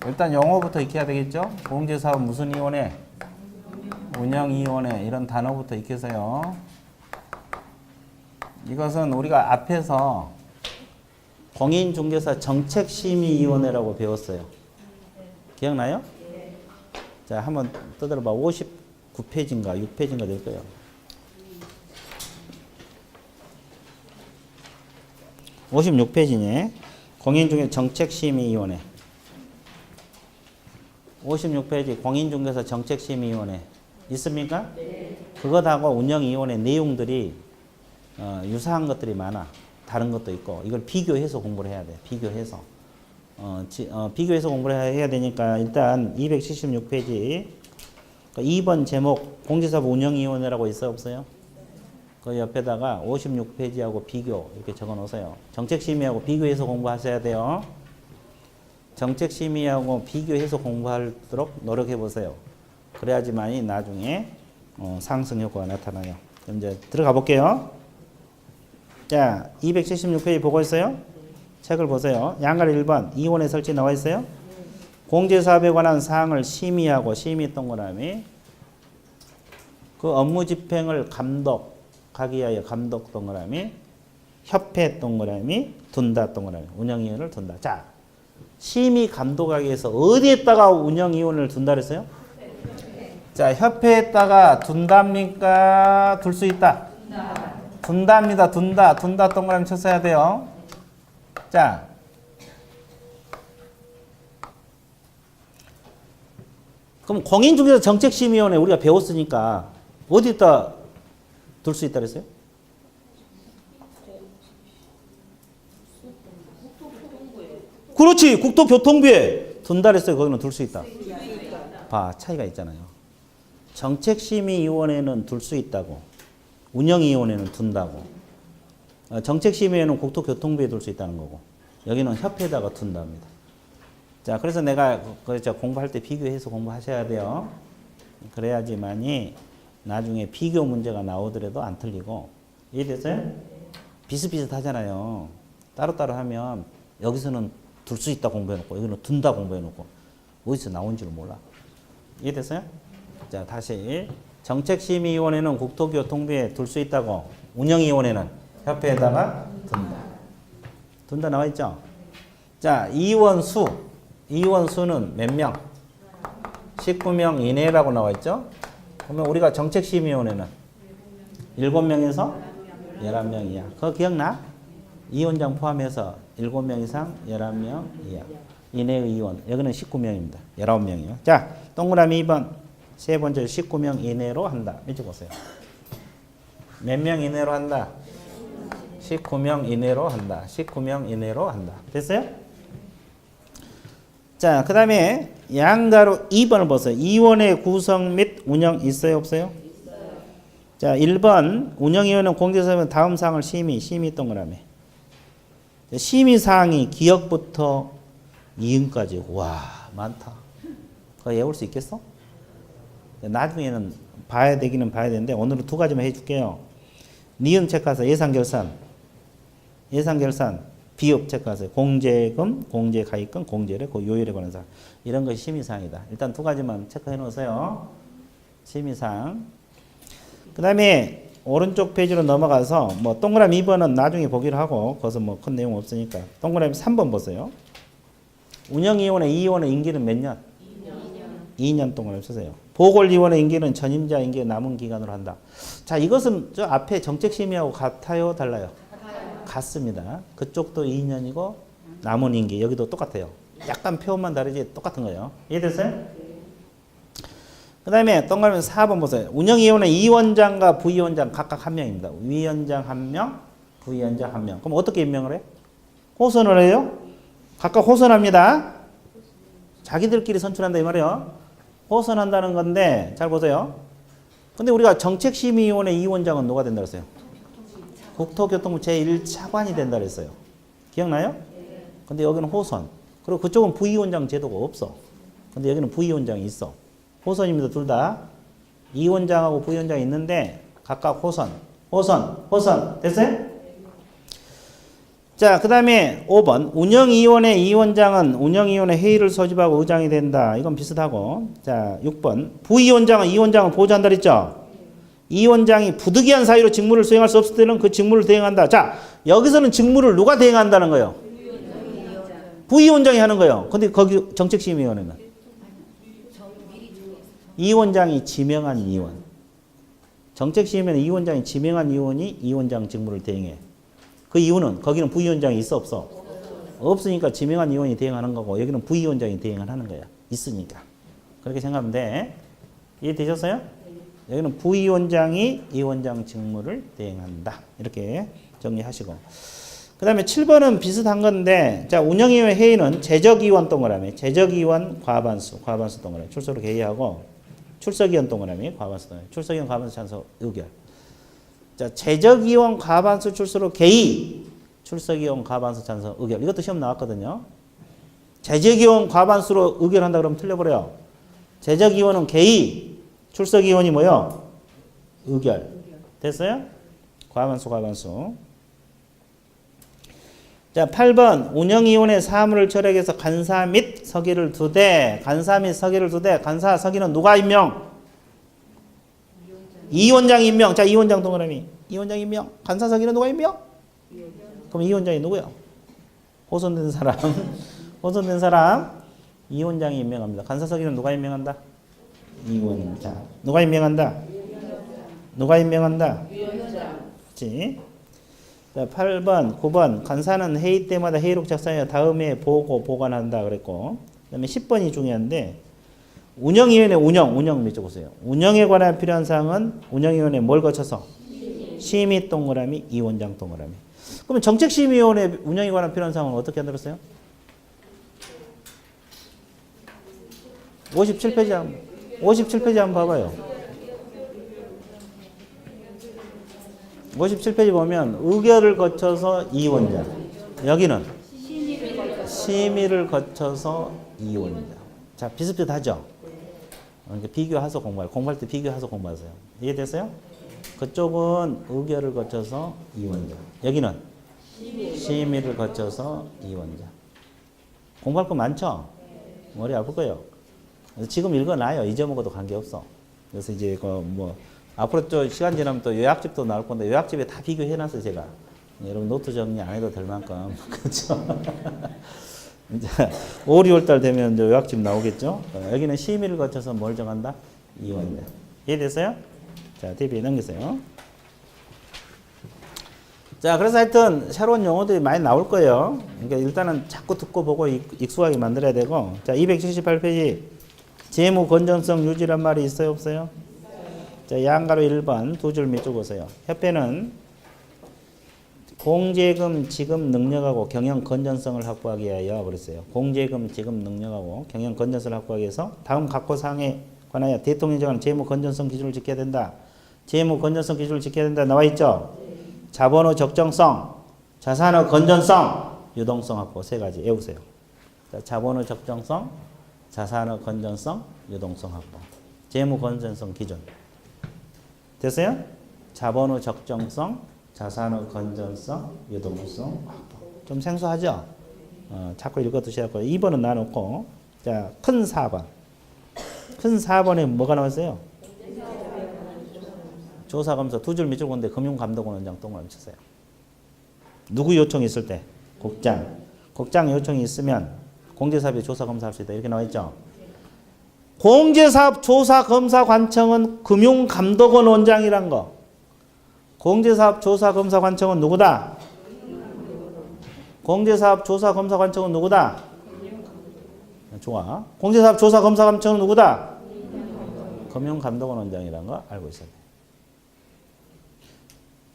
일단 영어부터 익혀야 되겠죠? 공제사업 무슨 위원회? 운영위원회 이런 단어부터 익혀서요. 이것은 우리가 앞에서 공인중개사 정책심의위원회라고 배웠어요. 기억나요? 자, 한번 떠들어봐. 59페이지인가 6페이지인가 될 거예요. 56페이지네. 공인중개사 정책심의위원회. 56페이지 공인중개사 정책심의위원회 있습니까? 네. 그것하고 운영위원회 내용들이 유사한 것들이 많아. 다른 것도 있고 이걸 비교해서 공부를 해야 돼. 비교해서 비교해서 공부를 해야 되니까 일단 276페이지 2번 제목 공제사업 운영위원회라고 있어요? 없어요? 그 옆에다가 56페이지하고 비교 이렇게 적어 놓으세요. 정책심의하고 비교해서 공부하셔야 돼요. 정책심의하고 비교해서 공부하도록 노력해 보세요. 그래야지만이 나중에 상승 효과가 나타나요. 그럼 이제 들어가 볼게요. 자, 276페이지 보고 있어요? 책을 보세요. 양가리 1번 이원의 설치 나와 있어요? 공제사업에 관한 사항을 심의하고 심의 동그라미 그 업무 집행을 감독하기 위하여 감독 동그라미 협회 동그라미 둔다 동그라미 운영위원을 둔다. 자, 심의 감독하기 위해서 어디에다가 운영위원을 둔다 그랬어요? 자, 협회에다가 둔답니까? 둘 수 있다. 둔답니다. 둔다. 둔다 동그라미 쳤어야 돼요. 자. 그럼 공인중개사 정책심의위원회 우리가 배웠으니까 어디다 둘 수 있다 그랬어요? 그렇지. 국토교통부에 둔다 그랬어요. 거기는 둘 수 있다. 봐. 차이가 있잖아요. 정책심의위원회는 둘 수 있다고. 운영위원회는 둔다고. 정책심의회는 국토교통부에 둘 수 있다는 거고. 여기는 협회에다가 둔답니다. 자, 그래서 내가 그렇죠. 공부할 때 비교해서 공부하셔야 돼요. 그래야지만이 나중에 비교 문제가 나오더라도 안 틀리고. 이해됐어요? 비슷비슷하잖아요. 따로따로 하면 여기서는 둘 수 있다 공부해놓고 여기는 둔다 공부해놓고 어디서 나온지를 몰라. 이해됐어요? 자, 다시. 정책심의위원회는 국토교통부에 둘 수 있다고. 운영위원회는 협회에다가 둔다. 둔다 나와 있죠? 자, 이원수. 이원수는 몇 명? 19명 이내라고 나와 있죠? 그러면 우리가 정책심의위원회는 7명에서 11명 이하. 그거 기억나? 이원장 포함해서 7명 이상 11명 이하. 이내의 이원. 여기는 19명입니다. 19명이요. 자, 동그라미 2번. 세 번째 19명 이내로 한다. 이쪽 보세요. 몇 명 이내로 한다? 19명 이내로 한다. 19명 이내로 한다. 됐어요? 자, 그 다음에 양가로 2번을 보세요. 이원의 구성 및 운영 있어요? 없어요? 있어요. 자, 1번 운영위원회는 공개서면 다음 사항을 심의 동그라미. 심의사항이 기억부터 이응까지. 와, 많다. 그거 외울 수 있겠어? 나중에는 봐야 되기는 봐야 되는데 오늘은 두 가지만 해줄게요. 니은 체크하세요. 예상결산, 비업 체크하세요. 공제금, 공제가입금, 공제래, 그 요율에 관한 사항. 이런 것이 심의사항이다. 일단 두 가지만 체크해 놓으세요. 심의사항. 그 다음에 오른쪽 페이지로 넘어가서 뭐 동그라미 2번은 나중에 보기로 하고 거기서 뭐 큰 내용 없으니까 동그라미 3번 보세요. 운영위원회, 이원의 임기는 몇 년? 2년 동그라미 쓰세요. 보궐위원회 임기는 전임자 임기 남은 기간으로 한다. 자, 이것은 저 앞에 정책심의하고 같아요? 달라요? 같습니다. 그쪽도 2년이고 남은 임기 여기도 똑같아요. 약간 표현만 다르지 똑같은 거예요. 이해됐어요? 그 다음에 동그라미 4번 보세요. 운영위원회 위원장과 부위원장 각각 한 명입니다. 위원장 한 명, 부위원장 한 명. 그럼 어떻게 임명을 해? 호선을 해요? 각각 호선합니다. 자기들끼리 선출한다 이 말이에요. 호선한다는 건데 잘 보세요. 근데 우리가 정책심의위원회 위원장은 누가 된다 그랬어요? 국토교통부 제1차관이 된다 그랬어요. 기억나요? 근데 여기는 호선. 그리고 그쪽은 부위원장 제도가 없어. 근데 여기는 부위원장이 있어. 호선입니다. 둘 다. 위원장하고 부위원장이 있는데 각각 호선. 됐어요? 자, 그 다음에 5번. 운영위원회 위원장은 운영위원회 회의를 소집하고 의장이 된다. 이건 비슷하고. 자, 6번. 부위원장은 위원장을 보좌한다 그랬죠? 위원장이 부득이한 사유로 직무를 수행할 수 없을 때는 그 직무를 대행한다. 자, 여기서는 직무를 누가 대행한다는 거예요? 부위원장이 하는 거예요. 근데 거기 정책심의위원회는? 위원장이 지명한 위원. 정책심의위원회 위원장이 지명한 위원이 위원장 직무를 대행해. 그 이유는 거기는 부위원장이 있어 없어? 없으니까 지명한 위원이 대행하는 거고 여기는 부위원장이 대행을 하는 거야. 있으니까. 그렇게 생각하면 돼. 이해되셨어요? 여기는 부위원장이 위원장 직무를 대행한다. 이렇게 정리하시고. 그 다음에 7번은 비슷한 건데 자, 운영위원회 회의는 재적위원 동그라미, 재적위원 과반수 동그라미 출석으로 개의하고 출석위원 동그라미 과반수 동그라미 출석위원 과반수 찬성 의결. 자, 재적위원 과반수 출석으로 개의, 출석위원 과반수 찬성 의결. 이것도 시험 나왔거든요. 재적위원 과반수로 의결한다 그러면 틀려버려요. 재적위원은 개의, 출석위원이 뭐요? 의결. 됐어요? 과반수. 자, 8번 운영위원회 사무를 처리해서 간사 및 서기를 2대, 간사 서기는 누가 임명? 위원장 임명. 자, 위원장 동그라미. 위원장 임명. 간사 서기는 누가 임명? 그럼 위원장이 누구요? 호선된 사람. 위원장이 임명합니다. 간사 서기는 누가 임명한다? 위원장. 누가 임명한다? 그렇지. 자, 8번, 9번. 간사는 회의 때마다 회의록 작성해 다음에 보고 보관한다 그랬고. 그다음에 10번이 중요한데 운영위원회 운영 몇 쪽 보세요. 운영에 관한 필요한 사항은 운영위원회 뭘 거쳐서? 심의 동그라미, 위원장 동그라미. 그러면 정책심의위원회 운영에 관한 필요한 사항은 어떻게 만들었어요? 57페이지 한번 봐봐요. 57페이지 보면 의결을 거쳐서 위원장. 여기는 심의를 거쳐서 위원장. 자, 비슷비슷하죠? 비교해서 공부할 때 비교해서 공부하세요. 이해됐어요? 그쪽은 의결을 거쳐서 위원장. 여기는 심의를 거쳐서 위원장. 공부할 거 많죠? 머리 아플 거예요. 지금 읽어놔요. 잊어먹어도 관계없어. 그래서 이제 앞으로 또 시간 지나면 또 요약집도 나올 건데 요약집에 다 비교해놨어요, 제가. 여러분 노트 정리 안 해도 될 만큼. 그렇죠? 이제 5, 6월달 되면 이제 요약집 나오겠죠? 여기는 심의를 거쳐서 뭘 정한다? 위원장. 이해됐어요? 자, DB에 넘기세요. 자, 그래서 하여튼 새로운 용어들이 많이 나올 거예요. 그러니까 일단은 자꾸 듣고 보고 익숙하게 만들어야 되고. 자, 278페이지. 재무 건전성 유지란 말이 있어요, 없어요? 자, 양가로 1번 두 줄 밑줄 보세요. 협회는 공제금 지급 능력하고 경영 건전성을 확보하기 위하여 그랬어요. 공제금 지급 능력하고 경영 건전성을 확보하기 위해서 다음 각호 사항에 관하여 대통령이 정하는 재무 건전성 기준을 지켜야 된다. 재무 건전성 기준을 지켜야 된다. 나와 있죠? 자본의 적정성, 자산의 건전성, 유동성 확보 세 가지 외우세요. 자, 자본의 적정성, 자산의 건전성, 유동성 확보. 재무 건전성 기준. 됐어요? 자본의 적정성, 자산의 건전성, 유동성 확보. 좀 생소하죠? 자꾸 읽어 두셔야 하고 2번은 놔놓고 자, 큰 4번. 큰 4번에 뭐가 나왔어요? 조사검사 두 줄 밑줄 건데 금융감독원장 동그라미 치세요. 누구 요청이 있을 때? 국장. 국장 요청이 있으면 공제사업에 조사검사 할 수 있다. 이렇게 나와 있죠? 공제사업 조사검사관청은 금융감독원 원장이란 거. 공제사업 조사검사관청은 누구다? 공제사업 조사검사관청은 누구다? 좋아. 공제사업 조사검사관청은 누구다? 금융감독원 원장이라는 거 알고 있어야 돼.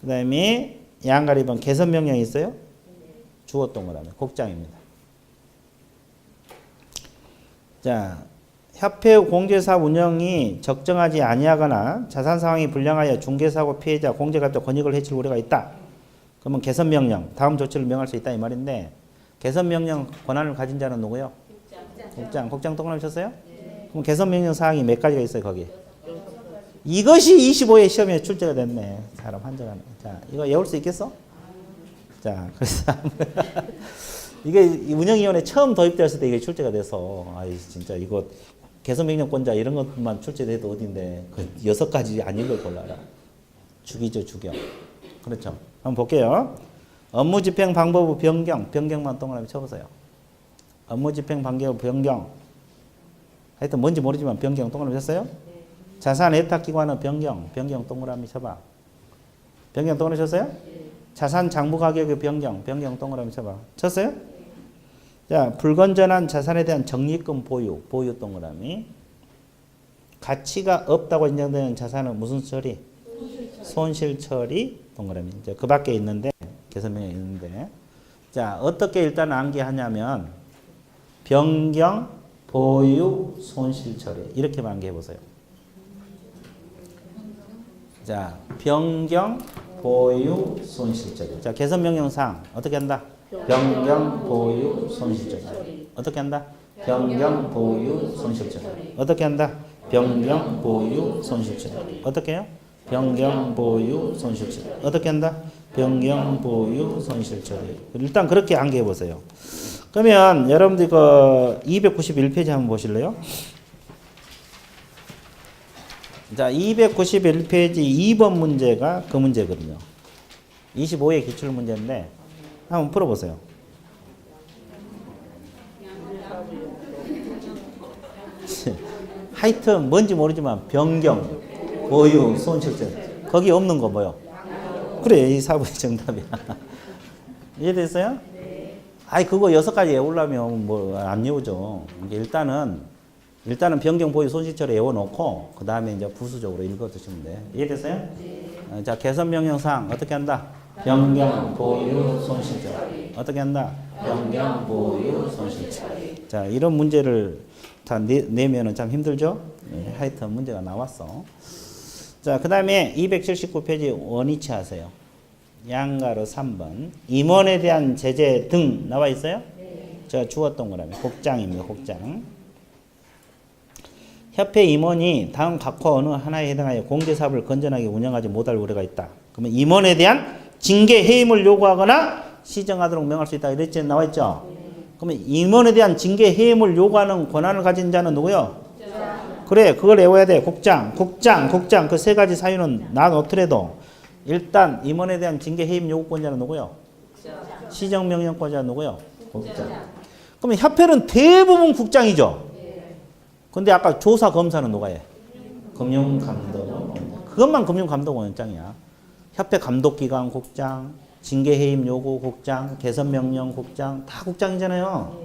그 다음에 양가리 2번 개선명령이 있어요? 주어 동그라미 국장입니다. 자, 협회 공제사업 운영이 적정하지 아니하거나 자산 상황이 불량하여 중개사고 피해자 공제가입자 권익을 해칠 우려가 있다. 그러면 개선명령 다음 조치를 명할 수 있다 이 말인데 개선명령 권한을 가진 자는 누구요? 국장 동그라미 쳤어요? 네. 그럼 개선명령 사항이 몇 가지가 있어요 거기? 이것이 25회 시험에 출제가 됐네. 사람 한정하네. 자, 이거 외울 수 있겠어? 자, 그래서 이게 운영위원회 처음 도입되었을 때 이게 출제가 돼서 아이 진짜 이거 개선명령권자 이런 것만 출제돼도 어딘데 그 6가지 아닌 걸 골라라. 죽이죠, 죽여. 그렇죠. 한번 볼게요. 업무 집행 방법 변경만 동그라미 쳐보세요. 업무 집행 방법 변경. 하여튼 뭔지 모르지만 변경 동그라미 쳤어요? 자산 애탁기관의 변경 동그라미 쳐봐. 변경 동그라미 쳤어요? 자산 장부 가격의 변경 동그라미 쳐봐. 쳤어요? 자, 불건전한 자산에 대한 적립금 보유 동그라미. 가치가 없다고 인정되는 자산은 무슨 처리? 손실 처리 동그라미. 이제 그 밖에 있는데 개선명령이 있는데 자, 어떻게 일단 암기하냐면 변경, 보유, 손실 처리 이렇게만 암기해 보세요. 자, 변경, 보유, 손실 처리. 자, 개선명령상 어떻게 한다? 변경, 보유, 손실 처리. 어떻게 한다? 변경, 보유, 손실 처리. 어떻게 한다? 변경, 보유, 손실 처리. 어떻게 해요? 변경, 보유, 손실 처리. 어떻게 한다? 변경, 보유, 손실 처리. 일단 그렇게 암기해 보세요. 그러면 여러분들 그 291페이지 한번 보실래요? 자, 291페이지 2번 문제가 그 문제거든요. 25회 기출 문제인데 한번 풀어보세요. 하여튼 뭔지 모르지만 변경, 보유, 손실처리 거기 없는 거 뭐요? 그래, 이 사부의 정답이야. 이해됐어요? 아이 그거 6가지 외우려면 뭐 안 외우죠. 일단은 변경, 보유, 손실처리 외워놓고 그 다음에 이제 부수적으로 읽어두시면 돼. 이해됐어요? 네. 자, 개선명령상 어떻게 한다? 변경, 보유, 손실처리. 어떻게 한다? 변경, 보유, 손실처리. 자, 이런 문제를 다 내면은 참 힘들죠? 네, 하여튼 문제가 나왔어. 자, 그 다음에 279페이지 원위치 하세요. 양가로 3번. 임원에 대한 제재 등 나와 있어요? 네. 제가 주었던 거라면 국장입니다. 국장. 협회 임원이 다음 각호 어느 하나에 해당하여 공제사업을 건전하게 운영하지 못할 우려가 있다. 그러면 임원에 대한 징계 해임을 요구하거나 시정하도록 명할 수 있다. 이렇게 나와 있죠? 네. 그러면 임원에 대한 징계 해임을 요구하는 권한을 가진 자는 누구요? 국장. 그래, 그걸 외워야 돼. 국장. 그 세 가지 사유는 나놓더라도 일단 임원에 대한 징계 해임 요구권자는 누구요? 국장. 시정명령권자 누구요? 국장. 그러면 협회는 대부분 국장이죠? 근데 아까 조사 검사는 누가 해? 금융감독원. 그것만 금융감독원 원장이야. 협회 감독기관 국장, 징계해임 요구 국장, 개선명령 국장 다 국장이잖아요.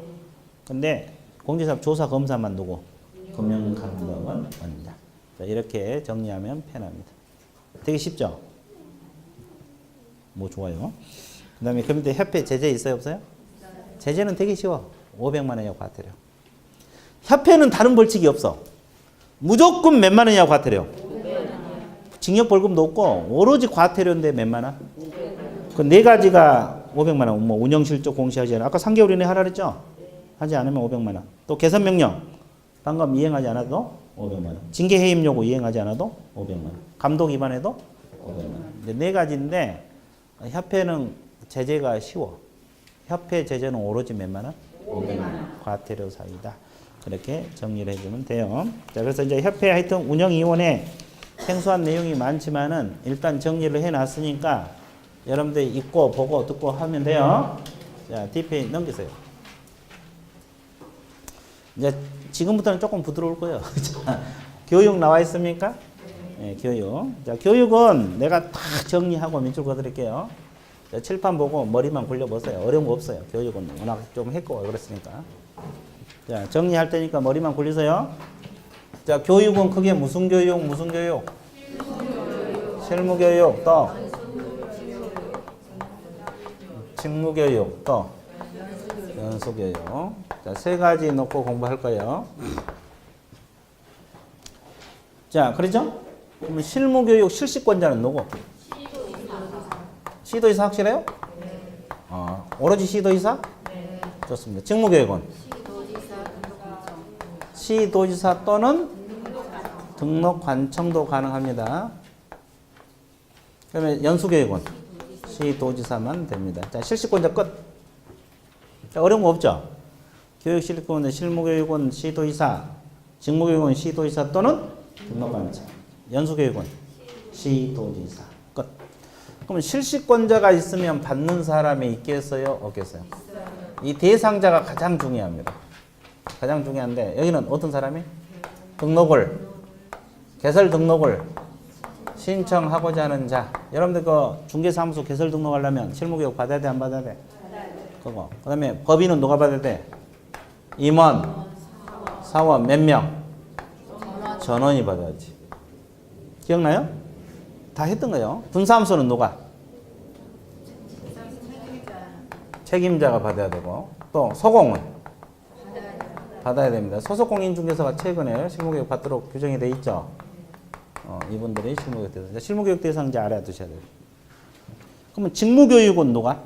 근데 공제사업 조사 검사만 누구? 금융감독원 원장. 자, 이렇게 정리하면 편합니다. 되게 쉽죠? 뭐 좋아요. 그 다음에 그 밑에 협회 제재 있어요 없어요? 제재는 되게 쉬워. 500만 원이하고 과태료. 협회는 다른 벌칙이 없어. 무조건 몇만 원이하고 과태료. 징역 벌금도 없고 오로지 과태료인데 몇만 원? 그 네 가지가 500만 원. 뭐 운영실적 공시하지 않아. 아까 3개월 이내 하라 그랬죠? 하지 않으면 500만 원. 또 개선명령 방금 이행하지 않아도 500만 원. 징계해임 요구 이행하지 않아도 500만 원. 감독 위반해도 500만 원. 이제 네 가지인데 협회는 제재가 쉬워. 협회 제재는 오로지 몇만 원? 500만 원. 과태료 사유다. 그렇게 정리를 해주면 돼요. 자, 그래서 이제 협회 하여튼 운영위원회 생소한 내용이 많지만은 일단 정리를 해놨으니까 여러분들 읽고 보고 듣고 하면 돼요. 자, D페이지 넘기세요. 이제 지금부터는 조금 부드러울 거예요. 자, 교육 나와 있습니까? 네, 교육. 자, 교육은 내가 딱 정리하고 밑줄 그어드릴게요. 자, 칠판 보고 머리만 굴려보세요. 어려운 거 없어요. 교육은 워낙 좀 했고 그랬으니까. 자, 정리할 테니까 머리만 굴리세요. 자, 교육은 크게 무슨 교육, 무슨 교육? 실무교육, 또 직무교육, 또 연수교육. 자, 세 가지 놓고 공부할 거예요. 자, 그러죠? 그러면 실무교육 실시권자는 누구? 시도의사 확실해요? 오로지 시도의사? 네. 좋습니다. 직무교육은? 시도지사 또는 등록관청도 가능합니다. 그러면 연수교육은? 시도지사만 됩니다. 자, 실시권자 끝. 자, 어려운 거 없죠? 교육실권자, 실무교육은 시도지사, 직무교육은 시도지사 또는 등록관청. 연수교육은? 시도지사 끝. 그러면 실시권자가 있으면 받는 사람이 있겠어요? 없겠어요? 이 대상자가 가장 중요합니다. 가장 중요한데 여기는 어떤 사람이? 등록을, 개설 등록을 신청하고자 하는 자. 여러분들 그 중개사무소 개설 등록하려면 실무교육 받아야 돼, 안 받아야 돼? 그거. 그 다음에 법인은 누가 받아야 돼? 임원, 사원 몇 명? 전원이 받아야지. 기억나요? 다 했던 거예요. 분사무소는 누가? 책임자가 받아야 되고, 또 소공은 받아야 됩니다. 소속공인중개사가 최근에 실무교육 받도록 규정이 돼 있죠. 이분들이 실무교육 대상자. 실무교육 대상자 알아두셔야 돼요. 그러면 직무교육은 누가?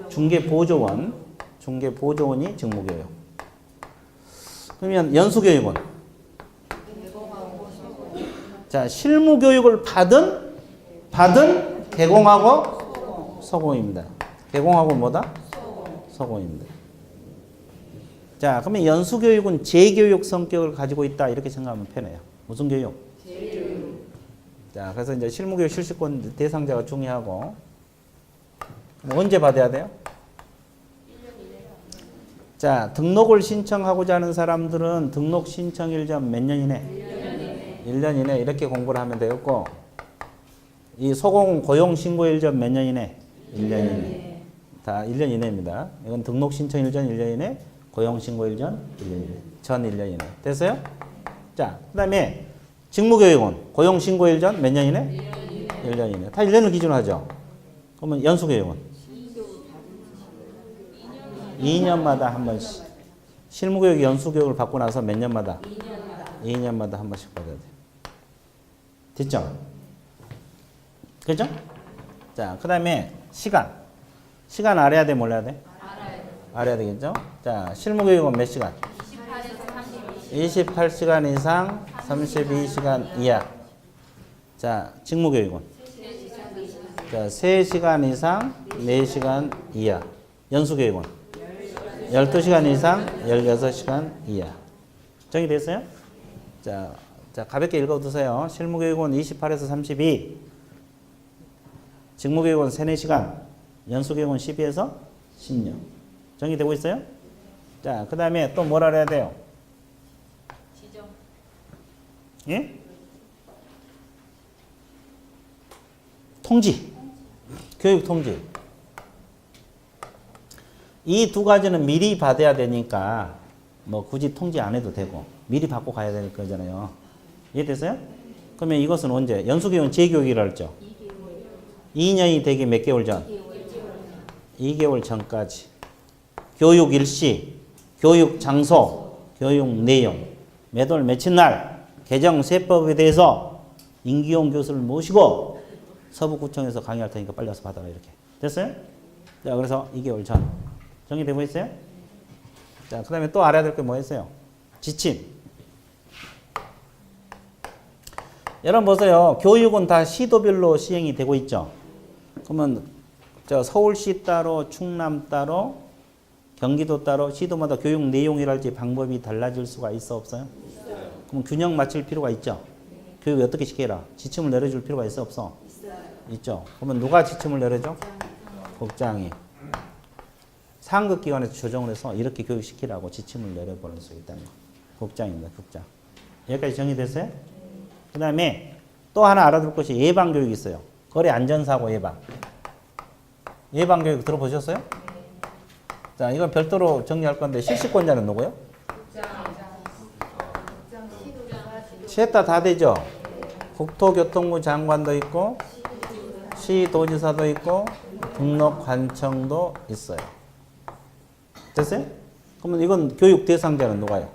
중개보조원. 중개보조원이 직무교육. 그러면 연수교육은? 자, 실무교육을 받은 개공하고 소공입니다. 개공하고 뭐다? 소공입니다. 자, 그러면 연수교육은 재교육 성격을 가지고 있다 이렇게 생각하면 편해요. 무슨 교육? 재교육. 자, 그래서 이제 실무교육 실시권 대상자가 중요하고 언제 받아야 돼요? 1년 이내요. 자, 등록을 신청하고자 하는 사람들은 등록 신청일 전 몇 년 이내? 1년 이내 이렇게 공부를 하면 되겠고, 이 소공 고용 신고일 전 몇 년 이내? 1년 이내. 다 1년 이내입니다. 이건 등록 신청일 전 1년 이내, 고용 신고일 전 1년 이내. 전 1년 이내. 됐어요? 자, 그 다음에 직무교육은 고용 신고일 전 몇 년 이내? 1년 이내. 다 1년을 기준으로 하죠. 그러면 연수교육은? 2년마다 한 번씩. 실무교육 연수교육을 받고 나서 몇 년마다? 2년마다 한 번씩 받아야 돼요. 됐죠? 그죠? 자, 그 다음에 시간. 시간 알아야 돼, 몰라야 돼? 알아야 되겠죠? 자, 실무교육은 몇 시간? 28시간 이상 32시간 이하. 자, 직무교육은? 자, 3시간 이상 4시간 이하. 연수교육은? 12시간 이상 16시간 이하. 정리됐어요? 자, 가볍게 읽어두세요. 실무교육은 28에서 32. 직무교육은 3, 4시간. 연수교육은 12에서 16. 정리되고 있어요? 자, 그 다음에 또 뭘 알아야 돼요? 지정. 예? 통지. 교육 통지. 이 두 가지는 미리 받아야 되니까 뭐 굳이 통지 안 해도 되고 미리 받고 가야 될 거잖아요. 이해됐어요? 그러면 이것은 언제? 연수교육은 재교육이라 했죠. 2년이 되기 몇 개월 전? 2개월 전까지. 교육 일시, 교육 장소, 교육 내용, 몇 월 며칠 날 개정 세법에 대해서 임기용 교수를 모시고 서부구청에서 강의할 테니까 빨리 와서 받아라 이렇게. 됐어요? 자, 그래서 2개월 전. 정리되고 있어요? 자, 그 다음에 또 알아야 될 게 뭐 있어요? 지침. 여러분 보세요. 교육은 다 시도별로 시행이 되고 있죠. 그러면 저 서울시 따로, 충남 따로, 경기도 따로 시도마다 교육 내용이랄지 방법이 달라질 수가 있어 없어요? 그럼 균형 맞출 필요가 있죠. 교육 어떻게 시켜라? 지침을 내려줄 필요가 있어 없어? 있죠. 그러면 누가 지침을 내려줘? 국장이. 상급 기관에서 조정을 해서 이렇게 교육시키라고 지침을 내려버릴 수 있다는 거. 국장입니다. 국장. 여기까지 정리됐어요? 그 다음에 또 하나 알아둘 것이 예방교육이 있어요. 거래 안전사고 예방. 예방교육 들어보셨어요? 자, 이건 별도로 정리할 건데 실시권자는 누구요? 셋 다 되죠? 국토교통부 장관도 있고 시도지사도 있고 등록관청도 있어요. 됐어요? 그러면 이건 교육 대상자는 누가요?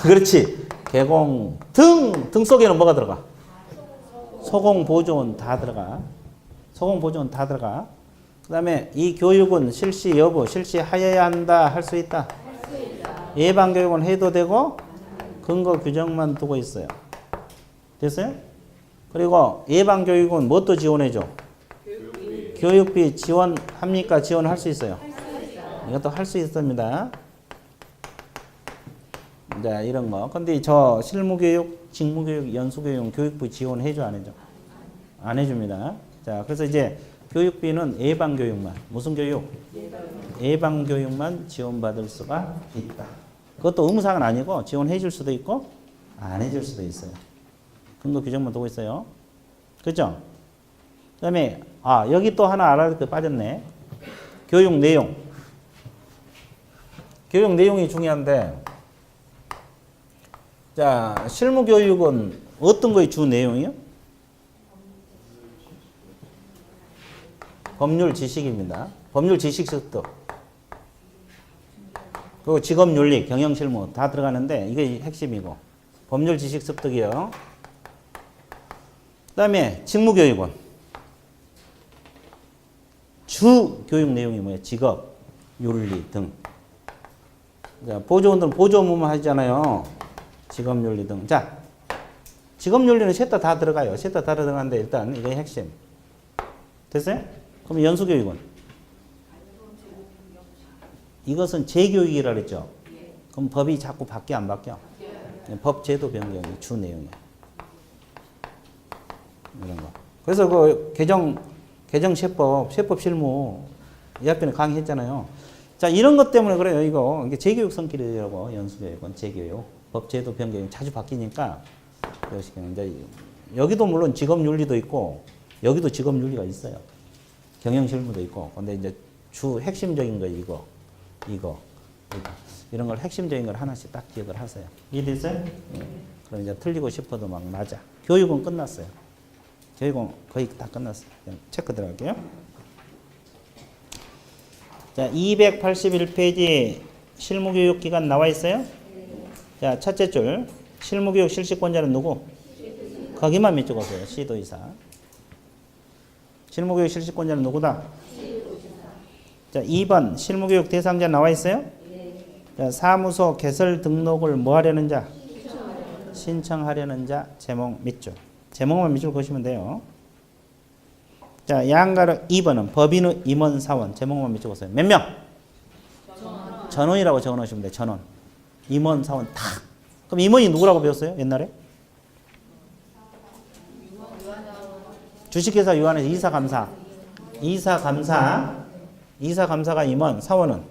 그렇지. 개공 등 속에는 뭐가 들어가? 소공보조원 다 들어가. 소공보조원 다 들어가. 그 다음에 이 교육은 실시 여부, 실시하여야 한다, 할 수 있다. 예방교육은 해도 되고 근거 규정만 두고 있어요. 됐어요? 그리고 예방교육은 뭣도 지원해줘? 교육비 지원합니까? 지원할 수 있어요? 이것도 할 수 있습니다. 자, 이런 거. 근데 저 실무교육, 직무교육, 연수교육, 교육부 지원해줘, 안 해줘? 안 해줍니다. 자, 그래서 이제 교육비는 예방교육만. 무슨 교육? 예방교육만 지원받을 수가 있다. 그것도 의무사항은 아니고 지원해줄 수도 있고 안 해줄 수도 있어요. 근거 규정만 두고 있어요. 그죠? 그 다음에 여기 또 하나 알아야 될 게 빠졌네. 교육 내용. 교육 내용이 중요한데 자, 실무교육은 어떤 거의 주 내용이요? 법률 지식입니다. 법률 지식 습득. 그리고 직업윤리, 경영실무 다 들어가는데 이게 핵심이고 법률 지식 습득이요. 그 다음에 직무교육은 주 교육 내용이 뭐예요? 직업, 윤리 등. 자, 보조원들은 보조 업무만 하잖아요. 직업윤리 등. 자, 직업윤리는 셋 다 들어가요. 셋 다 들어가는데 일단 이게 핵심. 됐어요? 그럼 연수교육은? 이것은 재교육이라 그랬죠? 그럼 법이 자꾸 바뀌어 안 바뀌어? 법 제도 변경이 주 내용이에요. 이런 거. 그래서 그 개정 세법 실무 이 앞에는 강의했잖아요. 자, 이런 것 때문에 그래요. 이게 재교육 성질이라고 연수교육은 재교육. 법 제도 변경이 자주 바뀌니까 이제 여기도 물론 직업윤리도 있고 여기도 직업윤리가 있어요. 경영실무도 있고. 근데 이제 주 핵심적인 거 이거 이런 걸 핵심적인 걸 하나씩 딱 기억을 하세요. 이해됐어요? 그럼 이제 틀리고 싶어도 막 맞아. 교육은 끝났어요. 교육은 거의 다 끝났어요. 그냥 체크 들어갈게요. 자, 281페이지 실무교육 기간 나와 있어요? 자, 첫째 줄 실무교육 실시권자는 누구? 거기만 밑적어서요. 시도지사. 실무교육 실시권자는 누구다? 자, 2번 실무교육 대상자 나와 있어요? 자, 사무소 개설 등록을 뭐 하려는 자? 신청하려는 자 제목 밑줄. 제목만 밑줄 보시면 돼요. 자, 양가로 2번은 법인의 임원 사원. 제목만 밑줄 보세요. 몇 명? 전원이라고 적어놓으시면 돼요. 전원. 임원 사원 다. 그럼 임원이 누구라고 배웠어요? 옛날에? 주식회사 유한에서 이사감사. 이사감사가 임원, 사원은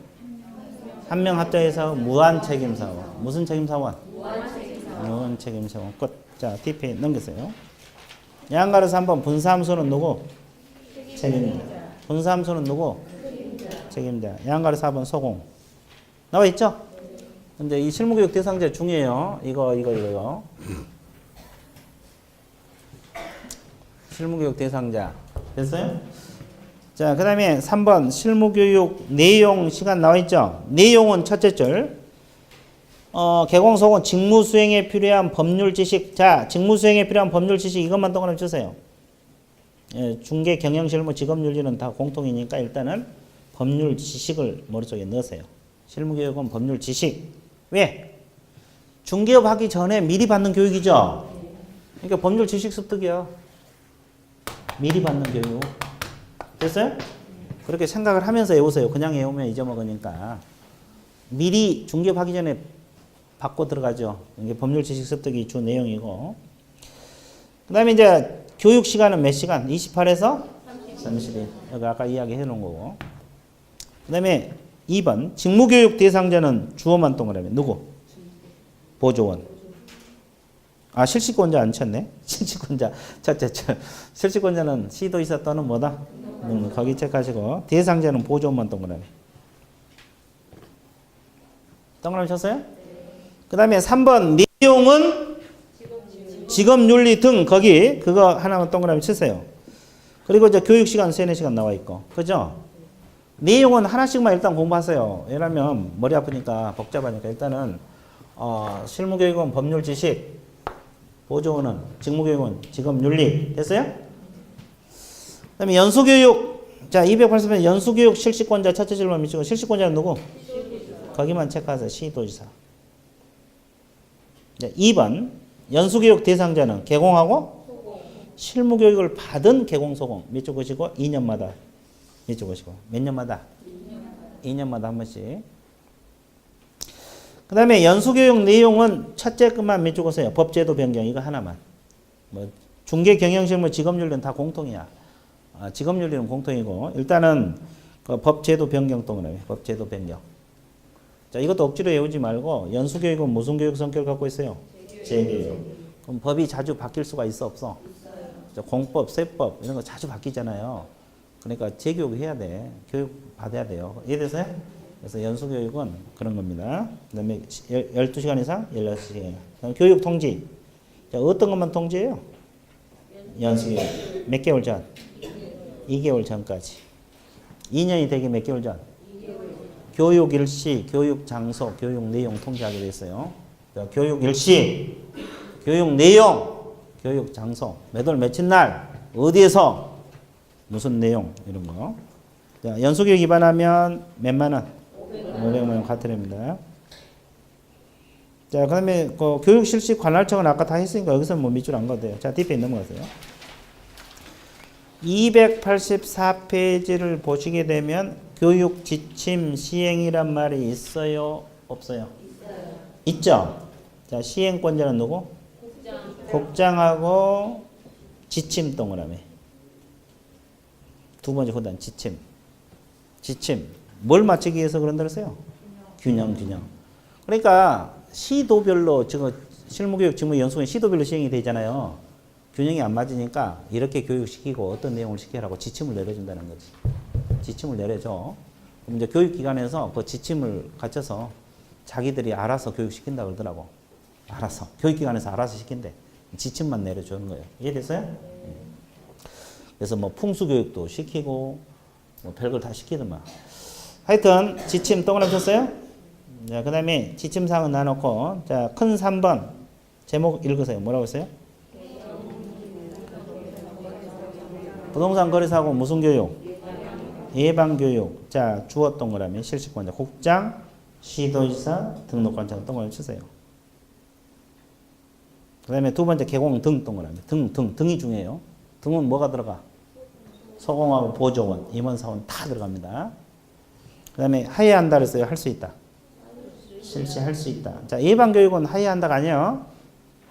한 명 합작해서 무한책임사원. 무슨 책임사원? 무한책임사원. 끝. 자, TP 넘기세요. 양가로서 한번 분사함수는 누구? 책임자. 분사함수는 누구? 책임자. 양가로서 4번 소공. 나와 있죠? 근데 이 실무교육 대상자 중요해요. 이거. 실무교육 대상자. 됐어요? 자, 그 다음에 3번 실무교육 내용 시간 나와 있죠? 내용은 첫째 줄. 개공소은 직무수행에 필요한 법률 지식. 자, 직무수행에 필요한 법률 지식 이것만 동그라미 주세요. 예, 중개, 경영, 실무, 직업윤리는 다 공통이니까 일단은 법률 지식을 머릿속에 넣으세요. 실무교육은 법률 지식. 왜? 중개업 하기 전에 미리 받는 교육이죠? 그러니까 법률 지식 습득이야. 미리 받는 교육. 됐어요? 그렇게 생각을 하면서 외우세요. 그냥 외우면 잊어먹으니까. 미리 중개업 하기 전에 받고 들어가죠. 이게 법률 지식 습득이 주 내용이고. 그 다음에 이제 교육 시간은 몇 시간? 28에서 30일. 여기 아까 이야기 해놓은 거고. 그 다음에 2번. 직무교육 대상자는 주어만 동그라미. 누구? 보조원. 아, 실시권자 안 쳤네. 실시권자. 실시권자는 시도이사 또는 뭐다? 거기 체크하시고. 대상자는 보조원만 동그라미. 동그라미 쳤어요? 그 다음에 3번. 내용은 직업윤리 등 거기 그거 하나만 동그라미 치세요. 그리고 이제 교육시간 3-4시간 나와 있고. 그죠? 내용은 하나씩만 일단 공부하세요. 왜냐면 머리 아프니까 복잡하니까 일단은 실무교육은 법률 지식, 보조원은 직무교육은 직업윤리. 됐어요? 그 다음에 연수교육. 자, 280번 연수교육 실시권자 첫째 질문 미치고 실시권자는 누구? 거기만 체크하세요. 시도지사. 2번 연수교육 대상자는 개공하고 실무교육을 받은 개공소공 몇 주 것이고 2년마다 몇 주 것이고 몇 년마다? 2년마다 한 번씩. 그 다음에 연수교육 내용은 첫째 것만 몇 주 것이에요. 법제도 변경 이거 하나만. 뭐 중개 경영실무 직업윤리는 다 공통이야. 직업윤리는 공통이고 일단은 그 법제도 변경 동그라미 법제도 변경. 자, 이것도 억지로 외우지 말고 연수교육은 무슨 교육 성격을 갖고 있어요? 재교육. 그럼 법이 자주 바뀔 수가 있어 없어? 공법, 세법 이런 거 자주 바뀌잖아요. 그러니까 재교육 해야 돼. 교육 받아야 돼요. 이해되세요? 그래서 연수교육은 그런 겁니다. 그 다음에 12시간 이상 16시간. 그다음에 교육 통지. 자, 어떤 것만 통지해요? 연수교육. 몇 개월 전? 2개월 전까지. 2년이 되기 몇 개월 전? 교육 일시, 교육 장소, 교육 내용 통지하게 됐어요. 교육 일시, 교육 내용, 교육 장소, 몇 월 며칠 날, 어디에서, 무슨 내용 이런 거. 자, 연수교육 위반하면 몇만 원? 500만 원 과태료입니다. 자, 그다음에 그 교육 실시 관할청은 아까 다 했으니까 여기서 뭐 밑줄 안 가도 돼요. 자, 뒷페이지 넘어가세요. 284페이지를 보시게 되면 교육 지침 시행이란 말이 있어요? 없어요? 있어요. 있죠? 자, 시행권자는 누구? 국장하고 지침 동그라미. 두 번째 호단 지침. 지침. 뭘 맞추기 위해서 그런다 그랬어요? 균형. 그러니까 시도별로 지금 실무교육 직무 연수원 시도별로 시행이 되잖아요. 균형이 안 맞으니까 이렇게 교육시키고 어떤 내용을 시키라고 지침을 내려준다는 거지. 지침을 내려줘. 그럼 이제 교육기관에서 그 지침을 갖춰서 자기들이 알아서 교육시킨다 그러더라고. 알아서. 교육기관에서 알아서 시킨대. 지침만 내려주는 거예요. 이해됐어요? 그래서 뭐 풍수교육도 시키고 뭐 별걸 다 시키더만. 하여튼 지침 동그라미 쳤어요? 자, 그 다음에 지침사항은 나눠놓고 자, 큰 3번 제목 읽으세요. 뭐라고 했어요? 부동산 거래사고 무슨 교육? 예방교육. 자, 주어 동그라미 실시권자 국장, 시도지사, 등록관청 동그라미 치세요. 그 다음에 두 번째 개공 등 동그라미. 등이 중요해요. 등은 뭐가 들어가? 소공하고 보조원, 임원사원 다 들어갑니다. 그 다음에 하야한다 그랬어요. 할 수 있다. 실시할 수 있다. 자, 예방교육은 하야한다가 아니에요.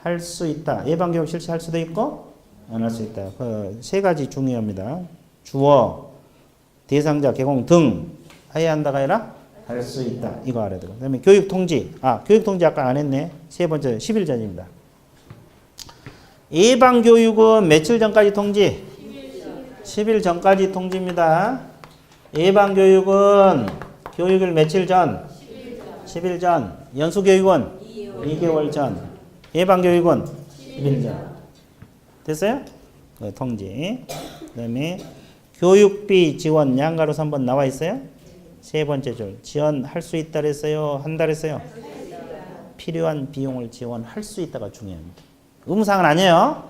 할 수 있다. 예방교육 실시할 수도 있고 안 할 수 있다. 그 세 가지 중요합니다. 주어, 대상자, 개공 등 하야한다가 아니라 할 수 있다. 이거 알아야 되고. 그 다음에 교육통지. 교육통지 아까 안 했네. 세 번째 10일 전입니다. 예방교육은 며칠 전까지 통지? 10일 전까지 통지입니다. 예방교육은 교육일 며칠 전? 10일 전. 연수교육은 2개월 전. 예방교육은 10일 전. 됐어요? 통지. 그 다음에 교육비 지원 양가로 3번 나와 있어요? 세 번째 줄. 지원할 수 있다 그랬어요? 한다 그랬어요? 필요한 비용을 지원할 수 있다가 중요합니다. 의무사항은 아니에요.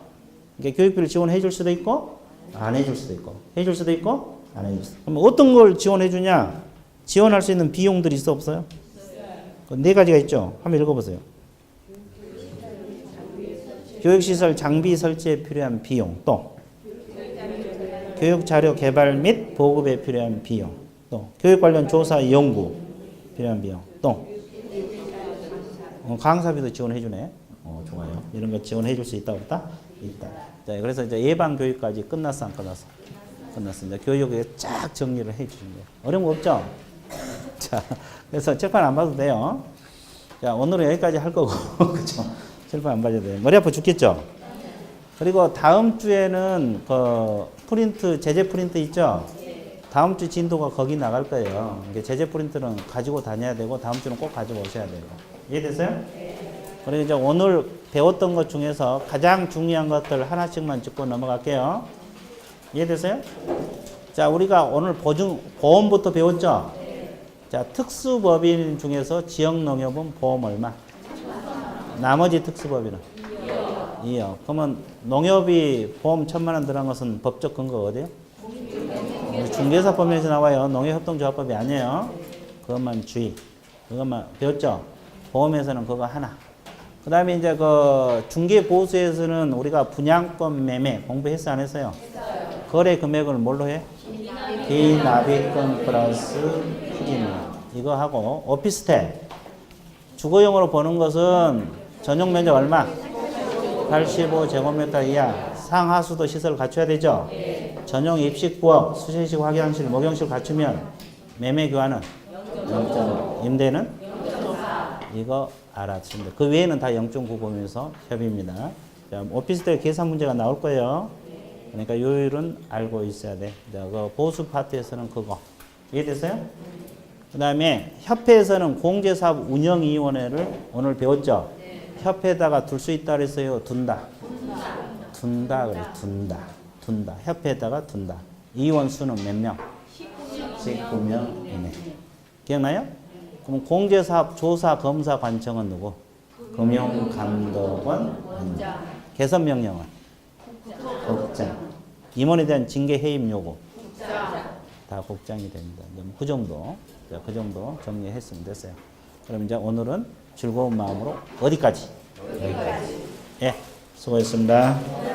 그러니까 교육비를 지원해 줄 수도 있고 안 해줄 수도 있고 해줄 수도 있고 안 해줄 수도 있고. 그럼 어떤 걸 지원해 주냐? 지원할 수 있는 비용들이 있어 없어요? 네 가지가 있죠. 한번 읽어보세요. 교육시설 장비 설치에 필요한 비용, 또 교육자료 개발 및 보급에 필요한 비용, 또 교육 관련 조사 연구 필요한 비용, 또 강사비도 지원해 주네. 좋아요. 이런 거 지원해 줄 수 있다 없다? 있다. 자, 그래서 이제 예방 교육까지 끝났어 안 끝났어? 끝났습니다. 교육에 쫙 정리를 해 주신 거예요. 어려운 거 없죠? 자, 그래서 칠판 안 봐도 돼요. 자, 오늘은 여기까지 할 거고, 그죠? 칠판 안 봐도 돼요. 머리 아파 죽겠죠? 그리고 다음 주에는 그 프린트, 제재 프린트 있죠? 다음 주 진도가 거기 나갈 거예요. 이게 제재 프린트는 가지고 다녀야 되고, 다음 주는 꼭 가지고 오셔야 돼요. 이해됐어요? 그리고 이제 오늘 배웠던 것 중에서 가장 중요한 것들 하나씩만 짚고 넘어갈게요. 이해됐어요? 자, 우리가 오늘 보험부터 배웠죠? 자, 특수법인 중에서 지역농협은 보험 얼마? 나머지 특수법인은? 2억. 그러면 농협이 보험 1,000만 원 들어간 것은 법적 근거가 어디요? 중개사법에서 나와요. 농협협동조합법이 아니에요. 그것만 주의. 그것만 배웠죠? 보험에서는 그거 하나. 그 다음에 이제 그 중개보수에서는 우리가 분양권 매매 공부했어 안 했어요? 거래 금액을 뭘로 해? 비납입금 플러스 후기물. 이거 하고 오피스텔 주거용으로 보는 것은 전용 면적 얼마? 85제곱미터 이하 상하수도 시설 갖춰야 되죠? 전용 입식부업, 수신식 확양실, 목욕실 갖추면 매매 교환은 0.5. 임대는? 이거 알아주시면 돼요. 그 외에는 다 0.9범위에서 협의입니다. 자, 오피스텔 계산 문제가 나올 거예요. 그러니까 요일은 알고 있어야 돼. 그 보수 파트에서는 그거. 이해됐어요? 그 다음에 협회에서는 공제사업 운영위원회를 오늘 배웠죠? 협회에다가 둘 수 있다 그랬어요? 둔다. 둔다 그래. 둔다. 협회에다가 둔다. 이원 수는 몇 명? 19명 이내. 기억나요? 그럼 공제사업 조사 검사 관청은 누구? 금융감독원 개선명령은? 국장. 임원에 대한 징계 해임 요구? 다 국장이 됩니다. 그 정도. 자, 그 정도 정리했으면 됐어요. 그럼 이제 오늘은 즐거운 마음으로 어디까지? 여기까지. 예, 수고했습니다.